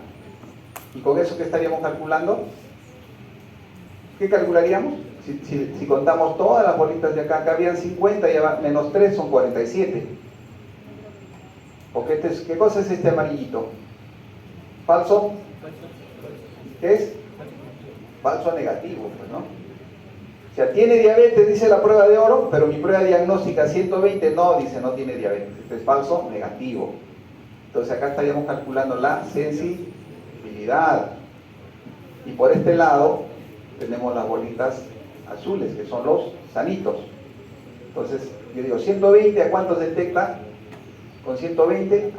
¿Y con eso qué estaríamos calculando? ¿Qué calcularíamos? Si contamos todas las bolitas de acá, acá habían 50 y menos 3 son 47. Porque ¿qué cosa es este amarillito? ¿Falso? ¿Qué es? Falso negativo, pues, ¿no? O sea, tiene diabetes, dice la prueba de oro, pero mi prueba diagnóstica 120 no, dice no tiene diabetes. Este es falso negativo. Entonces acá estaríamos calculando la sensibilidad. Y por este lado tenemos las bolitas azules, que son los sanitos. Entonces, yo digo, 120, ¿a cuántos detecta? Con 120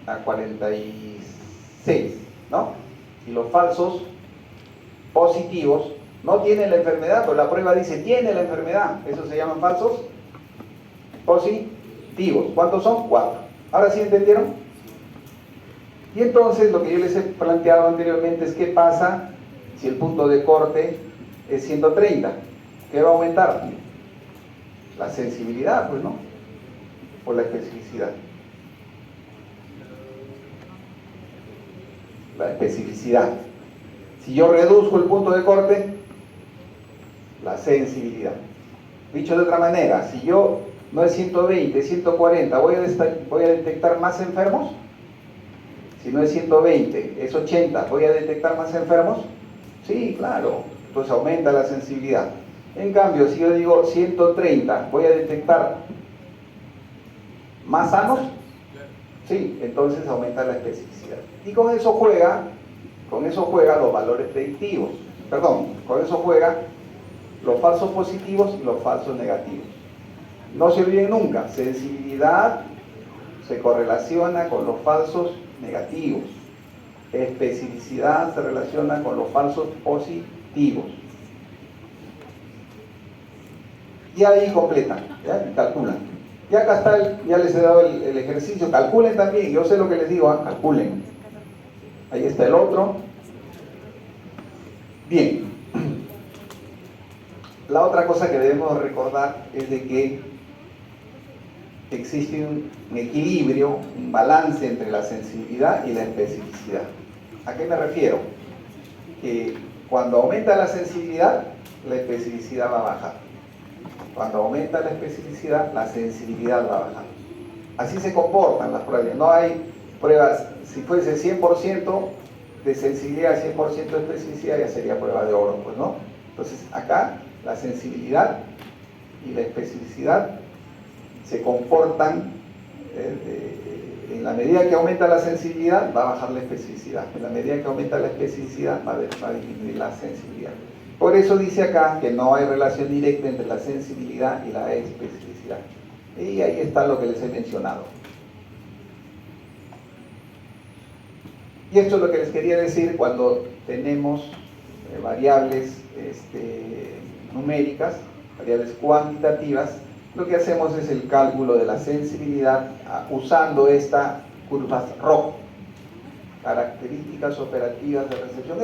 a 46, ¿no? Y los falsos positivos no tienen la enfermedad, pero la prueba dice tiene la enfermedad. Esos se llaman falsos positivos. ¿Cuántos son? 4. ¿Ahora sí entendieron? Y entonces lo que yo les he planteado anteriormente es qué pasa si el punto de corte es 130. ¿Qué va a aumentar? La sensibilidad, pues, ¿no? O la especificidad. La especificidad. Si yo reduzco el punto de corte, la sensibilidad. Dicho de otra manera, si yo no es 120, es 140, ¿voy a detectar más enfermos? Si no es 120, es 80, ¿voy a detectar más enfermos? Sí, claro. Entonces aumenta la sensibilidad. En cambio, si yo digo 130, ¿voy a detectar más sanos? Sí, entonces aumenta la especificidad. Y con eso juega los valores predictivos. Perdón, con eso juega los falsos positivos y los falsos negativos. No se olviden nunca, sensibilidad se correlaciona con los falsos negativos. Especificidad se relaciona con los falsos positivos. Y ahí completan, ¿ya? Calculan. Y acá está, ya les he dado el ejercicio, calculen también, yo sé lo que les digo, calculen. Ahí está el otro. Bien, la otra cosa que debemos recordar es de que existe un equilibrio, un balance entre la sensibilidad y la especificidad. ¿A qué me refiero? Que cuando aumenta la sensibilidad, la especificidad va a bajar. Cuando aumenta la especificidad, la sensibilidad va a bajar. Así se comportan las pruebas. No hay pruebas, si fuese 100% de sensibilidad, 100% de especificidad, ya sería prueba de oro, pues, ¿no? Entonces, acá la sensibilidad y la especificidad se comportan en la medida que aumenta la sensibilidad, va a bajar la especificidad. En la medida que aumenta la especificidad, va a disminuir la sensibilidad. Por eso dice acá que no hay relación directa entre la sensibilidad y la especificidad. Y ahí está lo que les he mencionado. Y esto es lo que les quería decir cuando tenemos variables numéricas, variables cuantitativas. Lo que hacemos es el cálculo de la sensibilidad usando esta curva ROC, características operativas de recepción.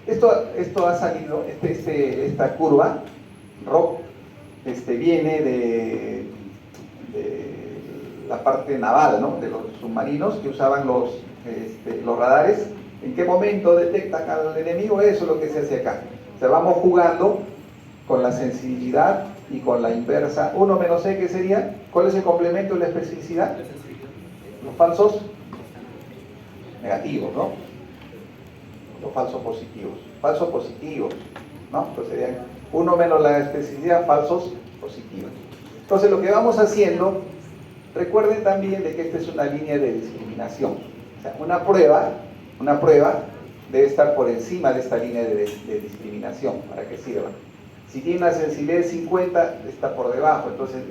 Esto ha salido, esta curva ROC viene de la parte naval, ¿no? De los submarinos que usaban los radares. ¿En qué momento detectan al enemigo? Eso es lo que se hace acá. O sea, vamos jugando con la sensibilidad y con la inversa. 1 menos E, ¿qué sería? ¿Cuál es el complemento de la especificidad? Los falsos negativos, ¿no? Los falsos positivos. Falsos positivos, ¿no? Entonces serían 1 menos la especificidad, falsos positivos. Entonces lo que vamos haciendo, recuerden también de que esta es una línea de discriminación. O sea, una prueba debe estar por encima de esta línea de discriminación para que sirva. Si tiene una sensibilidad de 50, está por debajo. Entonces,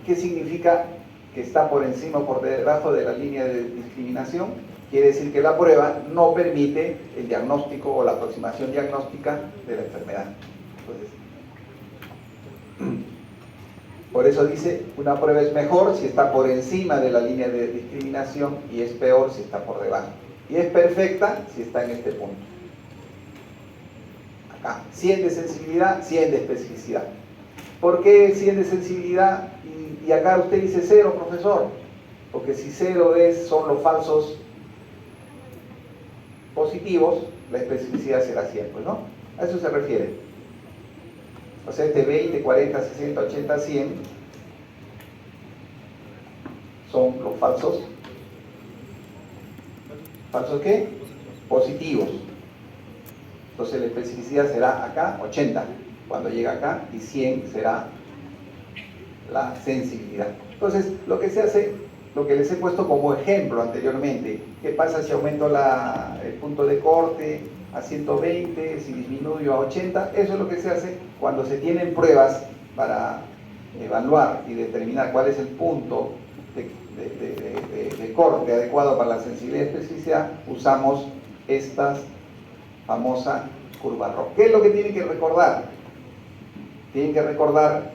¿qué significa que está por encima o por debajo de la línea de discriminación? Quiere decir que la prueba no permite el diagnóstico o la aproximación diagnóstica de la enfermedad. Entonces, por eso dice, una prueba es mejor si está por encima de la línea de discriminación y es peor si está por debajo. Y es perfecta si está en este punto. Acá, 100 de sensibilidad, 100 de especificidad. ¿Por qué 100 de sensibilidad y acá usted dice 0, profesor? Porque si 0 son los falsos positivos, la especificidad será 100, pues, ¿no? A eso se refiere. O sea, 20, 40, 60, 80, 100 son los falsos. ¿Falsos qué? Positivos. Entonces la especificidad será acá 80 cuando llega acá y 100 será la sensibilidad. Entonces lo que se hace, lo que les he puesto como ejemplo anteriormente, ¿qué pasa si aumento el punto de corte a 120, si disminuyo a 80? Eso es lo que se hace cuando se tienen pruebas para evaluar y determinar cuál es el punto de corte adecuado para la sensibilidad y especificidad. Usamos esta famosa curva ROC. ¿Qué es lo que tienen que recordar? Tienen que recordar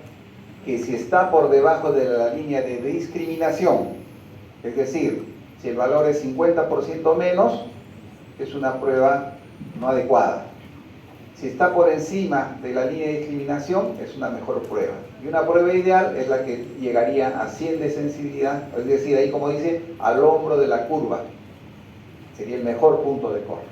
que si está por debajo de la línea de discriminación, es decir, si el valor es 50% menos, es una prueba no adecuada. Si está por encima de la línea de discriminación, es una mejor prueba. Y una prueba ideal es la que llegaría a 100 de sensibilidad, es decir, ahí como dice, al hombro de la curva. Sería el mejor punto de corte.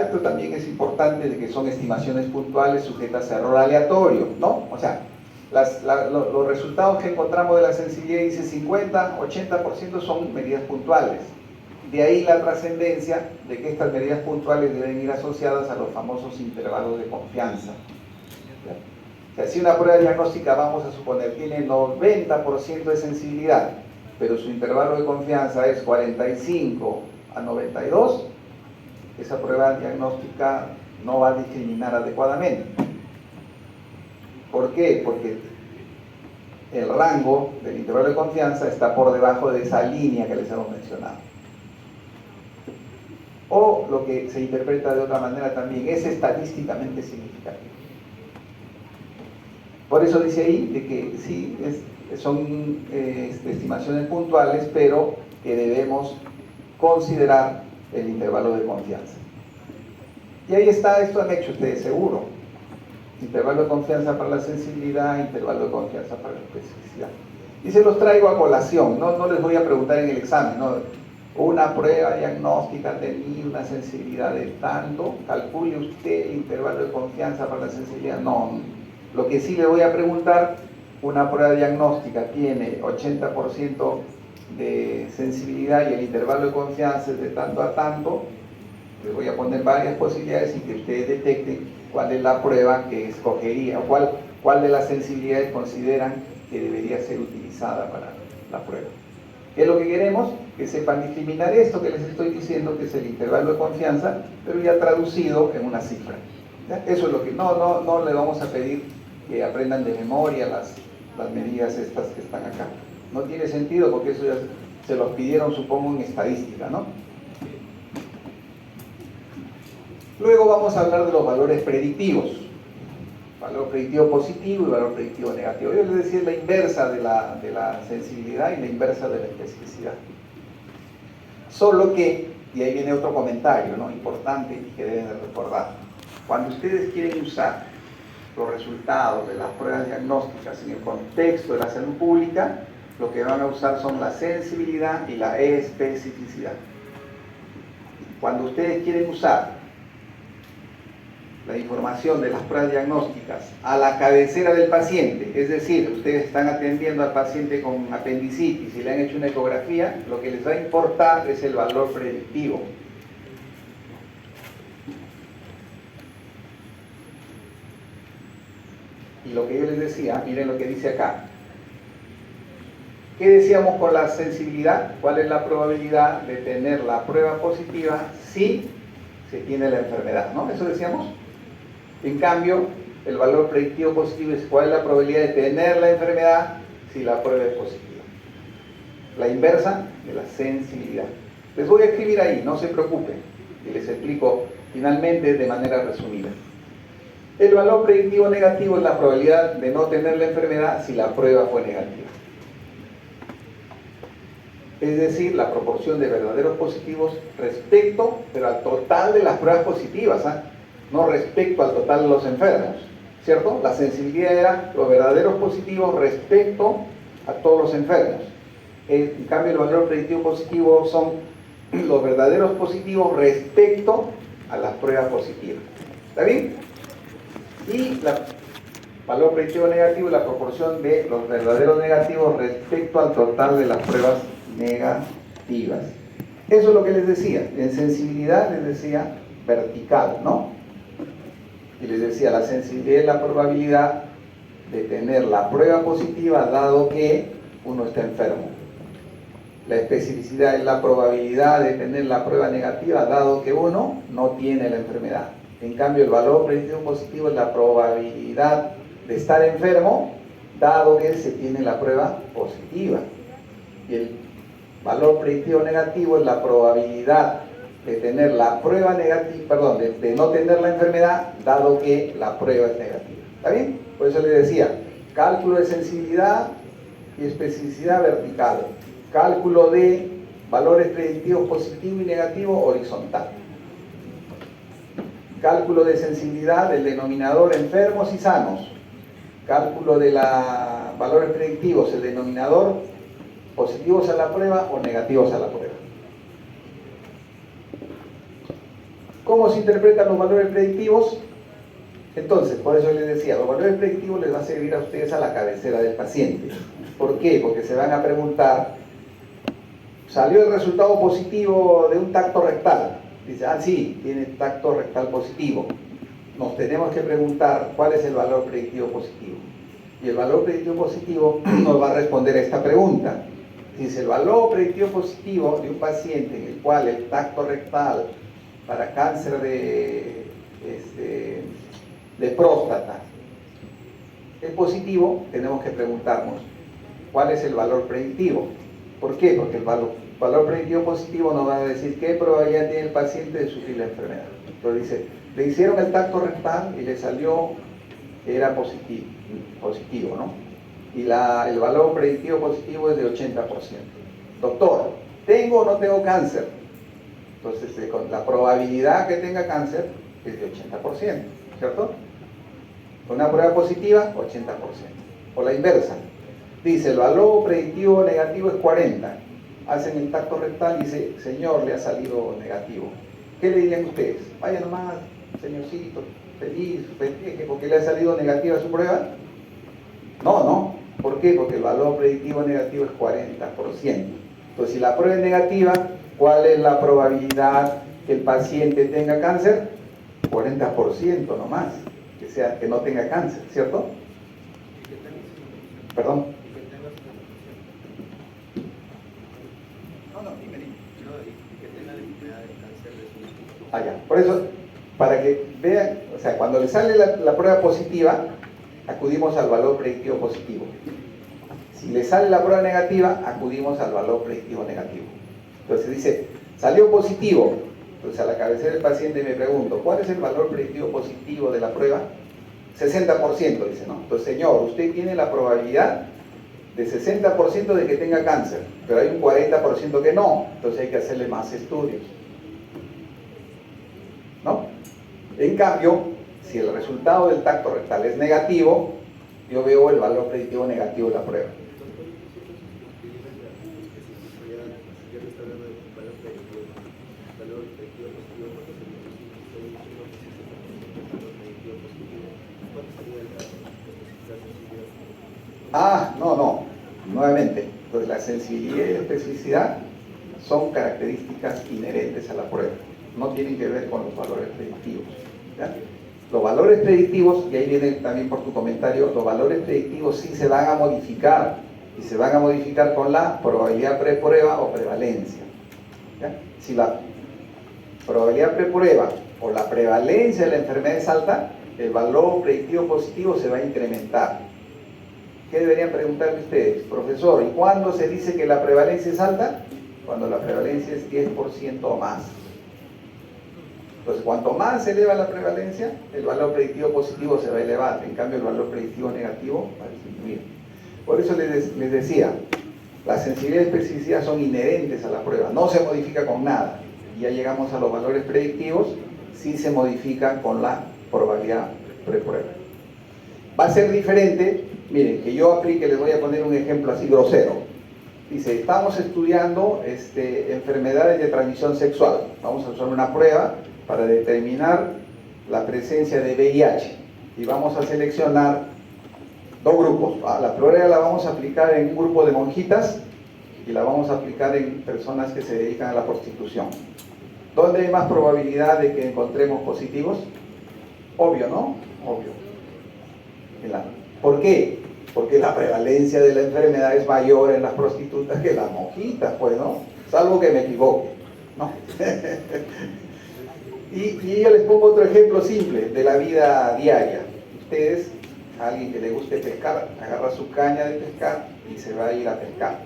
Esto también es importante, de que son estimaciones puntuales sujetas a error aleatorio, ¿no? O sea, los resultados que encontramos de la sensibilidad dice 50, 80% son medidas puntuales. De ahí la trascendencia de que estas medidas puntuales deben ir asociadas a los famosos intervalos de confianza. O sea, si una prueba diagnóstica, vamos a suponer, tiene 90% de sensibilidad, pero su intervalo de confianza es 45 a 92, esa prueba diagnóstica no va a discriminar adecuadamente. ¿Por qué? Porque el rango del intervalo de confianza está por debajo de esa línea que les hemos mencionado. O lo que se interpreta de otra manera también, es estadísticamente significativo. Por eso dice ahí de que sí, son estimaciones puntuales, pero que debemos considerar el intervalo de confianza. Y ahí está, esto han hecho ustedes seguro. Intervalo de confianza para la sensibilidad, intervalo de confianza para la especificidad. Y se los traigo a colación, no les voy a preguntar en el examen, ¿no? Una prueba diagnóstica tenía una sensibilidad de tanto, calcule usted el intervalo de confianza para la sensibilidad. No, lo que sí le voy a preguntar, una prueba diagnóstica tiene 80% de sensibilidad y el intervalo de confianza es de tanto a tanto, les voy a poner varias posibilidades y que ustedes detecten cuál es la prueba que escogería, o cuál de las sensibilidades consideran que debería ser utilizada para la prueba. ¿Qué es lo que queremos? Que sepan discriminar esto que les estoy diciendo, que es el intervalo de confianza, pero ya traducido en una cifra. ¿Ya? Eso es lo que no le vamos a pedir que aprendan de memoria las medidas estas que están acá. No tiene sentido porque eso ya se los pidieron, supongo, en estadística, ¿no? Luego vamos a hablar de los valores predictivos. Valor predictivo positivo y valor predictivo negativo. Yo les decía la inversa de la sensibilidad y la inversa de la especificidad. Solo que, y ahí viene otro comentario, ¿no?, importante y que deben de recordar. Cuando ustedes quieren usar los resultados de las pruebas diagnósticas en el contexto de la salud pública, lo que van a usar son la sensibilidad y la especificidad. Cuando ustedes quieren usar la información de las pruebas diagnósticas a la cabecera del paciente, es decir, ustedes están atendiendo al paciente con apendicitis y le han hecho una ecografía, lo que les va a importar es el valor predictivo. Y lo que yo les decía, miren lo que dice acá. ¿Qué decíamos con la sensibilidad? ¿Cuál es la probabilidad de tener la prueba positiva si se tiene la enfermedad, ¿no? Eso decíamos. En cambio, el valor predictivo positivo es cuál es la probabilidad de tener la enfermedad si la prueba es positiva. La inversa de la sensibilidad. Les voy a escribir ahí, no se preocupen, y les explico finalmente de manera resumida. El valor predictivo negativo es la probabilidad de no tener la enfermedad si la prueba fue negativa. Es decir, la proporción de verdaderos positivos respecto, pero al total de las pruebas positivas, ¿eh? No respecto al total de los enfermos, ¿cierto? La sensibilidad era los verdaderos positivos respecto a todos los enfermos. En cambio, el valor predictivo positivo son los verdaderos positivos respecto a las pruebas positivas. ¿Está bien? Y el valor predictivo negativo es la proporción de los verdaderos negativos respecto al total de las pruebas negativas. Eso es lo que les decía. En sensibilidad les decía vertical, ¿no? Y les decía, la sensibilidad es la probabilidad de tener la prueba positiva dado que uno está enfermo. La especificidad es la probabilidad de tener la prueba negativa dado que uno no tiene la enfermedad. En cambio, el valor predictivo positivo es la probabilidad de estar enfermo dado que se tiene la prueba positiva. Y el valor predictivo negativo es la probabilidad de tener la prueba negativa, de no tener la enfermedad, dado que la prueba es negativa. ¿Está bien? Por eso les decía, cálculo de sensibilidad y especificidad vertical, cálculo de valores predictivos positivo y negativo horizontal, cálculo de sensibilidad del denominador enfermos y sanos, cálculo de valores predictivos, el denominador positivos a la prueba o negativos a la prueba. ¿Cómo se interpretan los valores predictivos? Entonces, por eso les decía, los valores predictivos les va a servir a ustedes a la cabecera del paciente. ¿Por qué? Porque se van a preguntar, ¿salió el resultado positivo de un tacto rectal? Dice, sí, tiene tacto rectal positivo. Nos tenemos que preguntar cuál es el valor predictivo positivo. Y el valor predictivo positivo nos va a responder a esta pregunta. Dice, el valor predictivo positivo de un paciente en el cual el tacto rectal para cáncer de próstata es positivo, tenemos que preguntarnos cuál es el valor predictivo. ¿Por qué? Porque el valor valor predictivo positivo nos va a decir qué probabilidad tiene el paciente de sufrir la enfermedad. Entonces dice, le hicieron el tacto rectal y le salió que era positivo, ¿no? Y el valor predictivo positivo es de 80%. Doctor, ¿tengo o no tengo cáncer? Entonces, la probabilidad que tenga cáncer es de 80%, ¿cierto? Una prueba positiva, 80%. O la inversa. Dice, el valor predictivo negativo es 40. Hacen el tacto rectal y dice, señor, le ha salido negativo. ¿Qué le dirían ustedes? Vaya nomás, señorcito, feliz, porque le ha salido negativa su prueba. No. ¿Por qué? Porque el valor predictivo negativo es 40%. Entonces, si la prueba es negativa, ¿cuál es la probabilidad que el paciente tenga cáncer? 40% nomás, que no tenga cáncer, ¿cierto? Perdón. Dime. Ya. Por eso, para que vean, o sea, cuando le sale la prueba positiva, acudimos al valor predictivo positivo. Si le sale la prueba negativa, acudimos al valor predictivo negativo. Entonces dice, salió positivo. Entonces a la cabecera del paciente me pregunto, ¿cuál es el valor predictivo positivo de la prueba? 60%, dice, ¿no? Entonces, señor, usted tiene la probabilidad de 60% de que tenga cáncer, pero hay un 40% que no. Entonces hay que hacerle más estudios, ¿no? En cambio, si el resultado del tacto rectal es negativo, yo veo el valor predictivo negativo de la prueba. No. Nuevamente, pues la sensibilidad y la especificidad son características inherentes a la prueba. No tienen que ver con los valores predictivos, ¿ya? Los valores predictivos, y ahí viene también por tu comentario, los valores predictivos sí se van a modificar, y se van a modificar con la probabilidad preprueba o prevalencia, ¿ya? Si la probabilidad preprueba o la prevalencia de la enfermedad es alta, el valor predictivo positivo se va a incrementar. ¿Qué deberían preguntarme ustedes? Profesor, ¿y cuándo se dice que la prevalencia es alta? Cuando la prevalencia es 10% o más. Entonces, cuanto más se eleva la prevalencia, el valor predictivo positivo se va a elevar. En cambio, el valor predictivo negativo va a disminuir. Por eso les decía, la sensibilidad y especificidad son inherentes a la prueba. No se modifica con nada. Y ya llegamos a los valores predictivos, sí se modifican con la probabilidad preprueba. Va a ser diferente. Miren, que yo aplique, les voy a poner un ejemplo así grosero. Dice, estamos estudiando enfermedades de transmisión sexual. Vamos a usar una prueba para determinar la presencia de VIH. Y vamos a seleccionar dos grupos. La prueba la vamos a aplicar en un grupo de monjitas y la vamos a aplicar en personas que se dedican a la prostitución. ¿Dónde hay más probabilidad de que encontremos positivos? Obvio, ¿no? Obvio. ¿Por qué? Porque la prevalencia de la enfermedad es mayor en las prostitutas que en las monjitas, pues, ¿no? Salvo que me equivoque, ¿no? y yo les pongo otro ejemplo simple de la vida diaria. Ustedes, a alguien que le guste pescar, agarra su caña de pescar y se va a ir a pescar.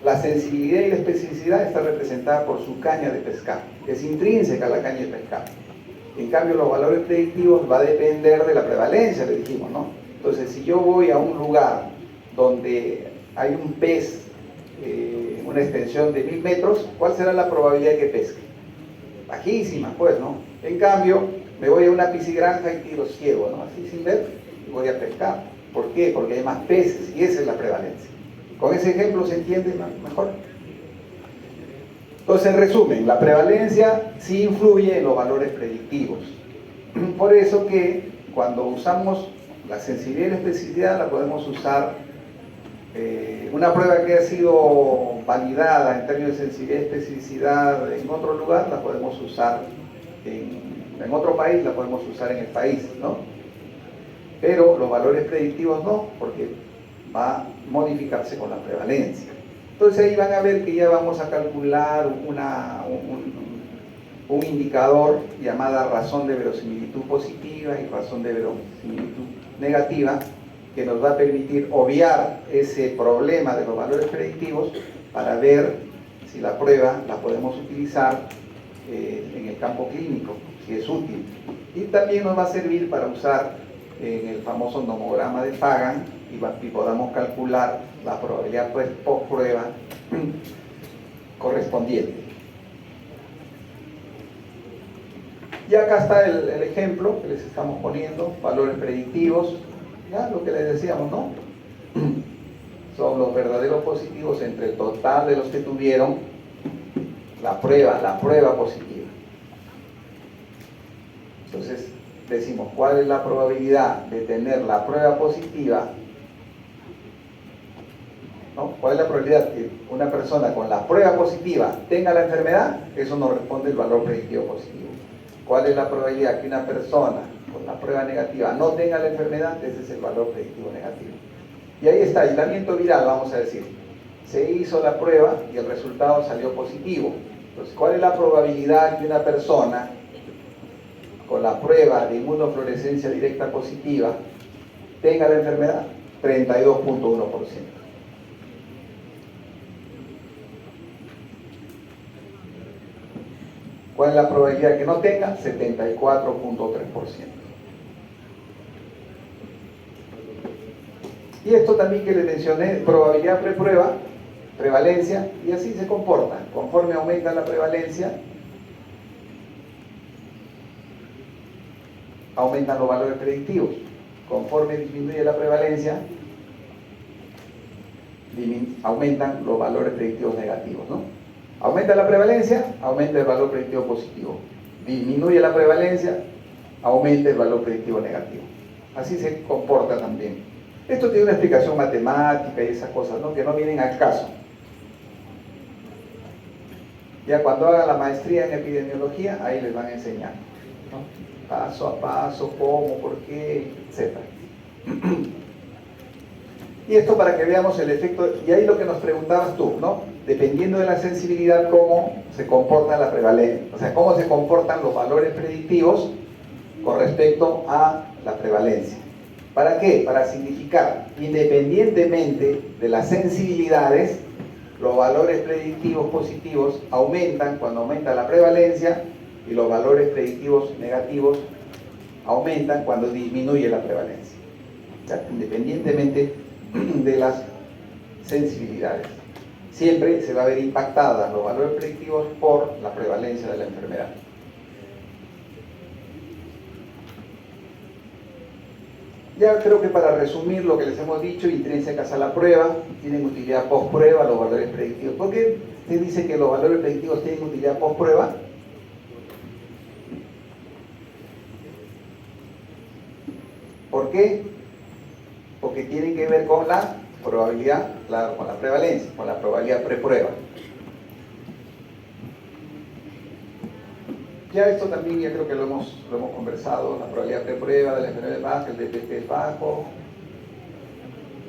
La sensibilidad y la especificidad está representada por su caña de pescar. Es intrínseca a la caña de pescar. En cambio, los valores predictivos va a depender de la prevalencia, le dijimos, ¿no? Entonces, si yo voy a un lugar donde hay un pez en una extensión de 1000 metros, ¿cuál será la probabilidad de que pesque? Bajísima, pues, ¿no? En cambio, me voy a una piscigranja y tiro ciego, ¿no? Así sin ver, y voy a pescar. ¿Por qué? Porque hay más peces y esa es la prevalencia. ¿Con ese ejemplo se entiende mejor? Entonces, en resumen, la prevalencia sí influye en los valores predictivos. Por eso que cuando usamos la sensibilidad y la especificidad la podemos usar, una prueba que ha sido validada en términos de sensibilidad y especificidad en otro lugar, la podemos usar en otro país, la podemos usar en el país, ¿no? Pero los valores predictivos no, porque va a modificarse con la prevalencia. Entonces ahí van a ver que ya vamos a calcular un indicador llamada razón de verosimilitud positiva y razón de verosimilitud negativa, que nos va a permitir obviar ese problema de los valores predictivos para ver si la prueba la podemos utilizar en el campo clínico, si es útil. Y también nos va a servir para usar en el famoso nomograma de Fagan y podamos calcular la probabilidad post-prueba correspondiente. Y acá está el ejemplo que les estamos poniendo, valores predictivos, ya lo que les decíamos, ¿no? Son los verdaderos positivos entre el total de los que tuvieron la prueba positiva. Entonces decimos, ¿cuál es la probabilidad de tener la prueba positiva? ¿No? ¿Cuál es la probabilidad que una persona con la prueba positiva tenga la enfermedad? Eso nos responde el valor predictivo positivo. ¿Cuál es la probabilidad que una persona con la prueba negativa no tenga la enfermedad? Ese es el valor predictivo negativo. Y ahí está, aislamiento viral, vamos a decir. Se hizo la prueba y el resultado salió positivo. Entonces, ¿cuál es la probabilidad que una persona con la prueba de inmunofluorescencia directa positiva tenga la enfermedad? 32.1%. ¿Cuál es la probabilidad que no tenga? 74.3%. Y esto también que les mencioné, probabilidad preprueba, prevalencia, y así se comporta. Conforme aumenta la prevalencia, aumentan los valores predictivos. Conforme disminuye la prevalencia, aumentan los valores predictivos negativos, ¿no? Aumenta la prevalencia, aumenta el valor predictivo positivo. Disminuye la prevalencia, aumenta el valor predictivo negativo. Así se comporta también. Esto tiene una explicación matemática y esas cosas, ¿no?, que no vienen al caso. Ya cuando hagan la maestría en epidemiología, ahí les van a enseñar, ¿no?, paso a paso, cómo, por qué, etc. Y esto para que veamos el efecto, y ahí lo que nos preguntabas tú, ¿no? Dependiendo de la sensibilidad, cómo se comporta la prevalencia, o sea, cómo se comportan los valores predictivos con respecto a la prevalencia. ¿Para qué? Para significar, independientemente de las sensibilidades, los valores predictivos positivos aumentan cuando aumenta la prevalencia y los valores predictivos negativos aumentan cuando disminuye la prevalencia. O sea, independientemente de las sensibilidades. Siempre se va a ver impactada los valores predictivos por la prevalencia de la enfermedad. Ya creo que para resumir lo que les hemos dicho, intrínsecas a la prueba, tienen utilidad post-prueba los valores predictivos. ¿Por qué se dice que los valores predictivos tienen utilidad post-prueba? ¿Por qué? Porque tienen que ver con la probabilidad, claro, con la prevalencia, con la probabilidad preprueba. Ya esto también ya creo que lo hemos conversado, la probabilidad preprueba de la enfermedad es baja, el DPT es bajo,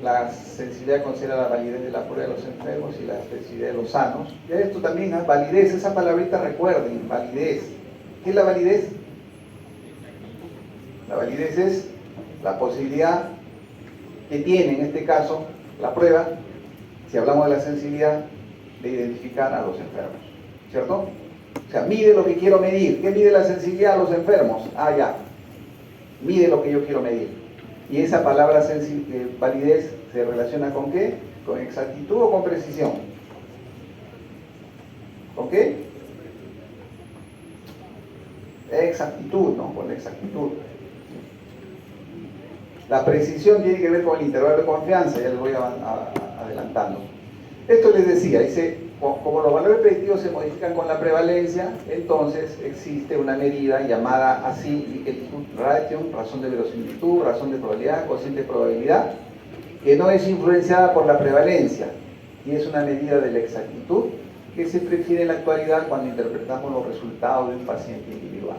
la sensibilidad considera la validez de la prueba de los enfermos y la especificidad de los sanos. Ya esto también, validez, esa palabrita recuerden, validez. ¿Qué es la validez? La validez es la posibilidad que tiene, en este caso, la prueba, si hablamos de la sensibilidad, de identificar a los enfermos, ¿cierto? O sea, mide lo que quiero medir. ¿Qué mide la sensibilidad a los enfermos? Ah, ya. Mide lo que yo quiero medir. Y esa palabra validez se relaciona ¿con qué? ¿Con exactitud o con precisión? ¿Con qué? Exactitud, ¿no? Con la exactitud. La precisión tiene que ver con el intervalo de confianza, ya les voy adelantando. Esto les decía, dice, como los valores predictivos se modifican con la prevalencia, entonces existe una medida llamada así, Likelihood Ration, razón de verosimilitud, razón de probabilidad, cociente de probabilidad, que no es influenciada por la prevalencia, y es una medida de la exactitud que se prefiere en la actualidad cuando interpretamos los resultados de un paciente individual.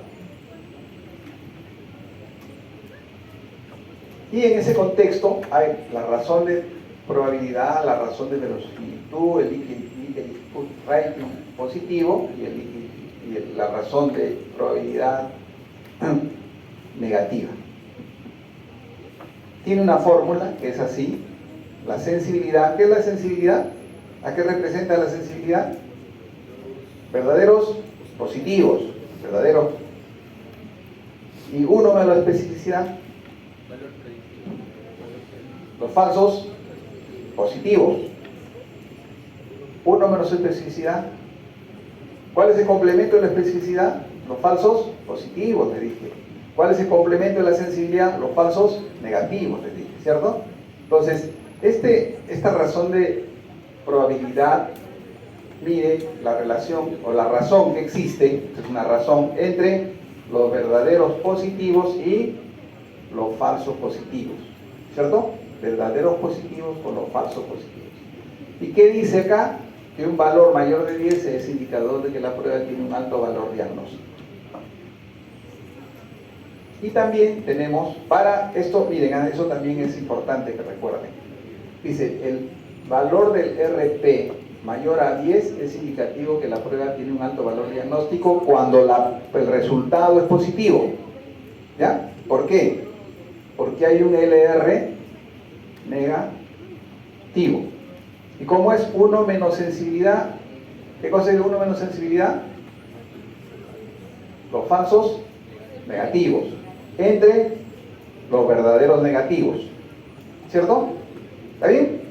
Y en ese contexto hay la razón de probabilidad, la razón de verosimilitud, el Likelihood Ration positivo y la razón de probabilidad negativa. Tiene una fórmula que es así, la sensibilidad. ¿Qué es la sensibilidad? ¿A qué representa la sensibilidad? verdaderos positivos, verdaderos. Y 1 menos la especificidad, los falsos positivos. 1 menos especificidad. ¿Cuál es el complemento de la especificidad? Los falsos positivos, les dije. ¿Cuál es el complemento de la sensibilidad? Los falsos negativos, les dije, ¿cierto? Entonces, esta razón de probabilidad mide la relación o la razón que existe, es una razón entre los verdaderos positivos y los falsos positivos, ¿cierto? Verdaderos positivos con los falsos positivos. ¿Y qué dice acá? Que un valor mayor de 10 es indicador de que la prueba tiene un alto valor diagnóstico. Y también tenemos, para esto, miren, eso también es importante que recuerden. Dice, el valor del RP mayor a 10 es indicativo que la prueba tiene un alto valor diagnóstico cuando el resultado es positivo. ¿Ya? ¿Por qué? Porque hay un LR negativo. ¿Y cómo es 1 menos sensibilidad? ¿Qué cosa es 1 menos sensibilidad? Los falsos negativos entre los verdaderos negativos. ¿Cierto? ¿Está bien?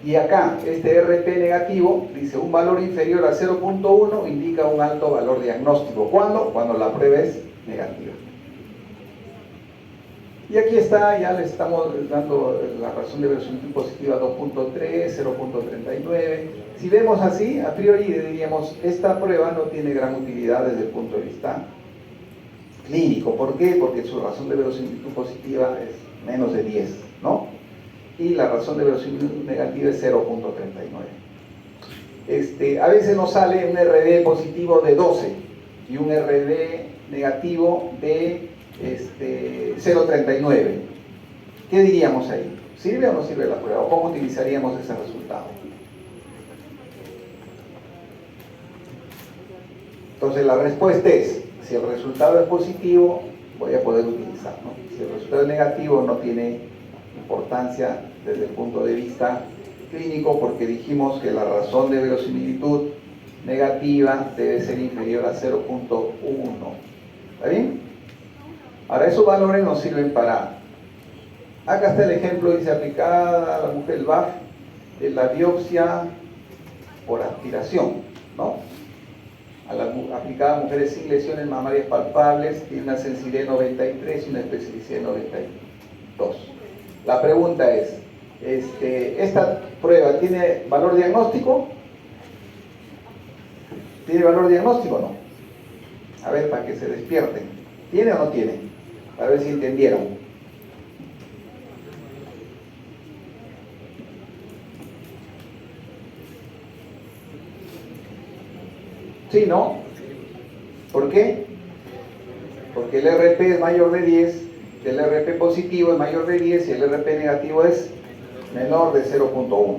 Y acá, este RP negativo dice un valor inferior a 0.1 indica un alto valor diagnóstico. ¿Cuándo? Cuando la prueba es negativa. Y aquí está, ya le estamos dando la razón de verosimilitud positiva 2.3, 0.39. Si vemos así, a priori diríamos, esta prueba no tiene gran utilidad desde el punto de vista clínico. ¿Por qué? Porque su razón de verosimilitud positiva es menos de 10, ¿no? Y la razón de verosimilitud negativa es 0.39. A veces nos sale un RD positivo de 12 y un RD negativo de 0.39. ¿Qué diríamos ahí? ¿Sirve o no sirve la prueba? ¿O cómo utilizaríamos ese resultado? Entonces la respuesta es, si el resultado es positivo, voy a poder utilizarlo. Si el resultado es negativo, no tiene importancia desde el punto de vista clínico, porque dijimos que la razón de verosimilitud negativa debe ser inferior a 0.1. ¿Está bien? Ahora esos valores nos sirven para, acá está el ejemplo, dice aplicada a la mujer el BAF de la biopsia por aspiración, ¿no? Aplicada a mujeres sin lesiones mamarias palpables, tiene una sensibilidad de 93 y una especificidad de 92. La pregunta es, ¿esta prueba tiene valor diagnóstico? ¿Tiene valor diagnóstico o no? A ver, para que se despierten. ¿Tiene o no tiene? Para ver si entendieron. ¿Sí, no? ¿Por qué? Porque el RP es mayor de 10, el RP positivo es mayor de 10 y el RP negativo es menor de 0.1.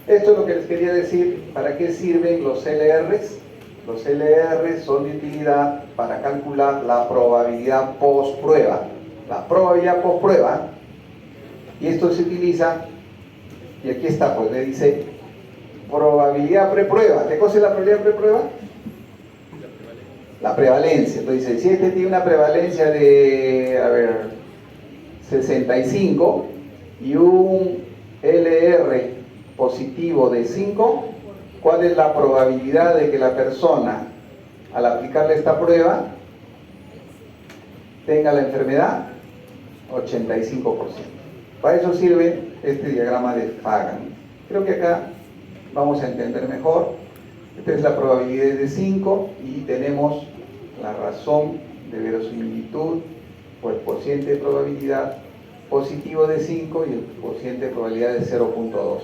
Esto es lo que les quería decir. ¿Para qué sirven los LRs? Los LRs son de utilidad para calcular la probabilidad post-prueba. La probabilidad post-prueba, y esto se utiliza, y aquí está, pues le dice probabilidad pre-prueba. ¿Qué cosa es la probabilidad pre-prueba? La prevalencia. Entonces dice, si este tiene una prevalencia de, 65 y un LR positivo de 5, ¿cuál es la probabilidad de que la persona, al aplicarle esta prueba, tenga la enfermedad? 85%. Para eso sirve este diagrama de Fagan. Creo que acá vamos a entender mejor. Esta es la probabilidad de 5 y tenemos la razón de verosimilitud o el cociente de probabilidad positivo de 5 y el cociente de probabilidad de 0.2.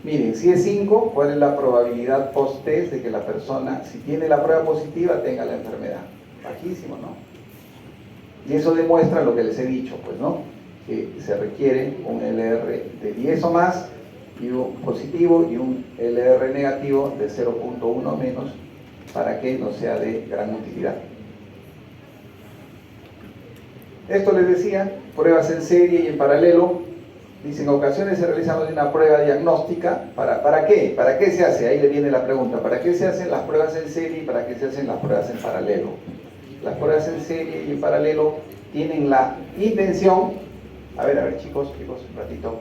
Miren, si es 5, ¿cuál es la probabilidad post-test de que la persona, si tiene la prueba positiva, tenga la enfermedad? Bajísimo, ¿no? Y eso demuestra lo que les he dicho, pues, ¿no? Que se requiere un LR de 10 o más y un positivo y un LR negativo de 0.1 menos para que no sea de gran utilidad. Esto les decía, pruebas en serie y en paralelo. Dice, en ocasiones se realiza una prueba diagnóstica. ¿Para qué? ¿Para qué se hace? Ahí le viene la pregunta. ¿Para qué se hacen las pruebas en serie y para qué se hacen las pruebas en paralelo? Las pruebas en serie y en paralelo tienen la intención, a ver chicos, un ratito,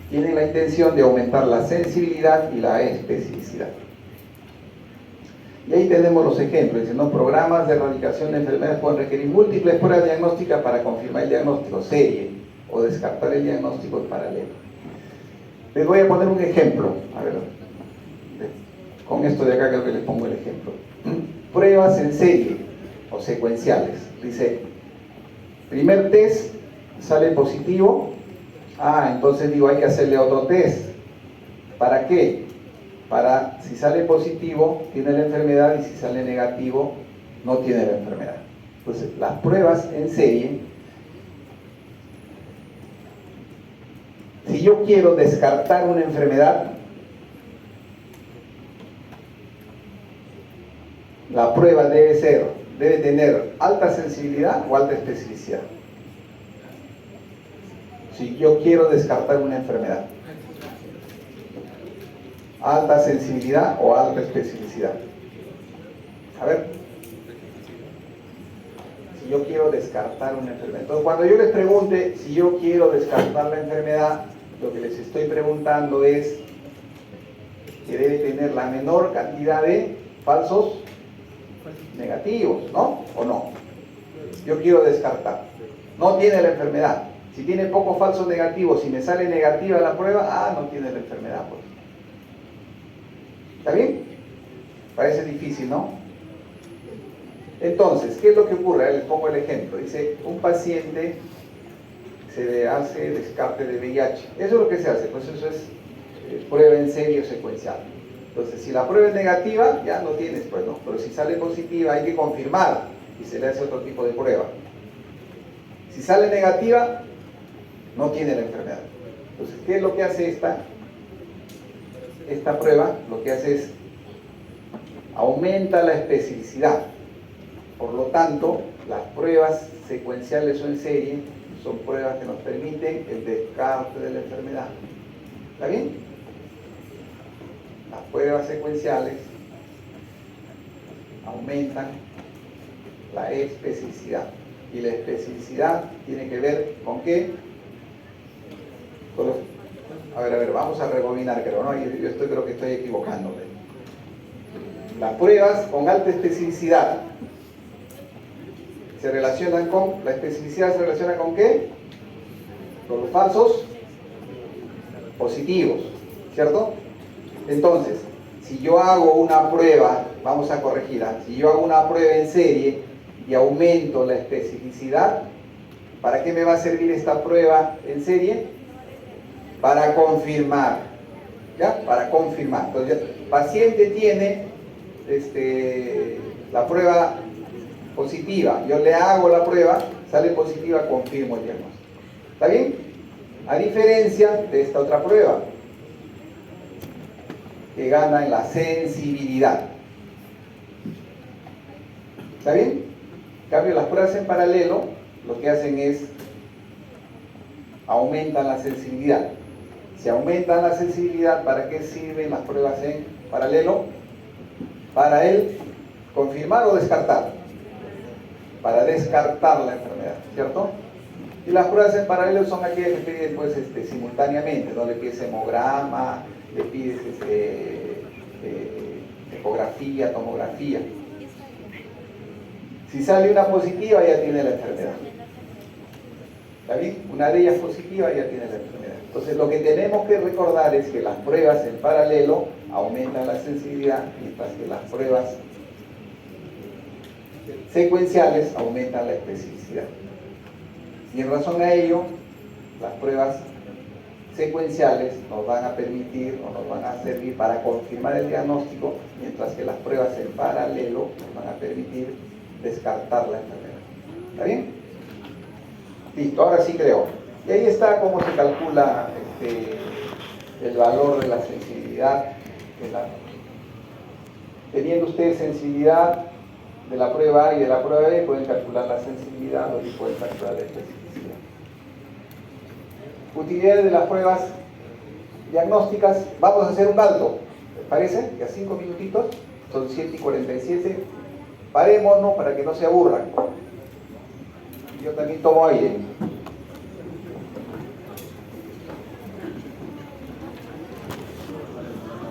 tienen la intención de aumentar la sensibilidad y la especificidad. Y ahí tenemos los ejemplos. Dice, ¿no? Programas de erradicación de enfermedades pueden requerir múltiples pruebas diagnósticas para confirmar el diagnóstico serie o descartar el diagnóstico en paralelo. Les voy a poner un ejemplo. A ver, con esto de acá creo que les pongo el ejemplo. Pruebas en serie o secuenciales. Dice, primer test sale positivo. Entonces digo, hay que hacerle otro test. ¿Para qué? Para, si sale positivo, tiene la enfermedad, y si sale negativo, no tiene la enfermedad. Entonces, las pruebas en serie, si yo quiero descartar una enfermedad, la prueba debe tener alta sensibilidad o alta especificidad. Si yo quiero descartar una enfermedad, alta sensibilidad o alta especificidad. A ver, si yo quiero descartar una enfermedad. Entonces, cuando yo les pregunte si yo quiero descartar la enfermedad, lo que les estoy preguntando es que debe tener la menor cantidad de falsos negativos, ¿no? ¿O no? Yo quiero descartar. No tiene la enfermedad. Si tiene pocos falsos negativos, si me sale negativa la prueba, no tiene la enfermedad, pues. ¿Está bien? Parece difícil, ¿no? Entonces, ¿qué es lo que ocurre? Les pongo el ejemplo. Dice, un paciente se le hace descarte de VIH. Eso es lo que se hace, pues eso es prueba en serie o secuencial. Entonces, si la prueba es negativa, ya no tienes, pues, ¿no? Pero si sale positiva, hay que confirmar y se le hace otro tipo de prueba. Si sale negativa, no tiene la enfermedad. Entonces, ¿qué es lo que hace esta prueba? Lo que hace es aumenta la especificidad. Por lo tanto, las pruebas secuenciales o en serie son pruebas que nos permiten el descarte de la enfermedad. ¿Está bien? Las pruebas secuenciales aumentan la especificidad. Y la especificidad tiene que ver ¿con qué? A ver, vamos a rebobinar, creo, ¿no? Yo creo que estoy equivocándome. Las pruebas con alta especificidad se relacionan con, la especificidad se relaciona con ¿qué? Con los falsos positivos, ¿cierto? Entonces, si yo hago una prueba, vamos a corregir, si yo hago una prueba en serie y aumento la especificidad, ¿para qué me va a servir esta prueba en serie? Para confirmar, ¿ya? Para confirmar. Entonces, el paciente tiene la prueba positiva, yo le hago la prueba, sale positiva, confirmo el diagnóstico. ¿Está bien? A diferencia de esta otra prueba, que gana en la sensibilidad. ¿Está bien? En cambio, las pruebas en paralelo, lo que hacen es aumentan la sensibilidad. Si aumentan la sensibilidad, ¿para qué sirven las pruebas en paralelo? Para el confirmar o descartar. Para descartar la enfermedad, ¿cierto? Y las pruebas en paralelo son aquellas que piden pues, simultáneamente, ¿no? Le pides hemograma, le pides ecografía, tomografía. Si sale una positiva, ya tiene la enfermedad. ¿Está bien? Una de ellas positiva, ya tiene la enfermedad. Entonces, lo que tenemos que recordar es que las pruebas en paralelo aumentan la sensibilidad, mientras que las pruebas secuenciales aumentan la especificidad. Y en razón a ello, las pruebas secuenciales nos van a permitir o nos van a servir para confirmar el diagnóstico, mientras que las pruebas en paralelo nos van a permitir descartar la enfermedad. ¿Está bien? Listo, ahora sí creo. Y ahí está cómo se calcula el valor de la sensibilidad. Teniendo ustedes sensibilidad de la prueba A y de la prueba B, pueden calcular la sensibilidad y pueden calcular la especificidad. utilidades de las pruebas diagnósticas. Vamos a hacer un alto, ¿les parece? Ya 5 minutitos, son 7:47. Parémonos para que no se aburran. Yo también tomo aire.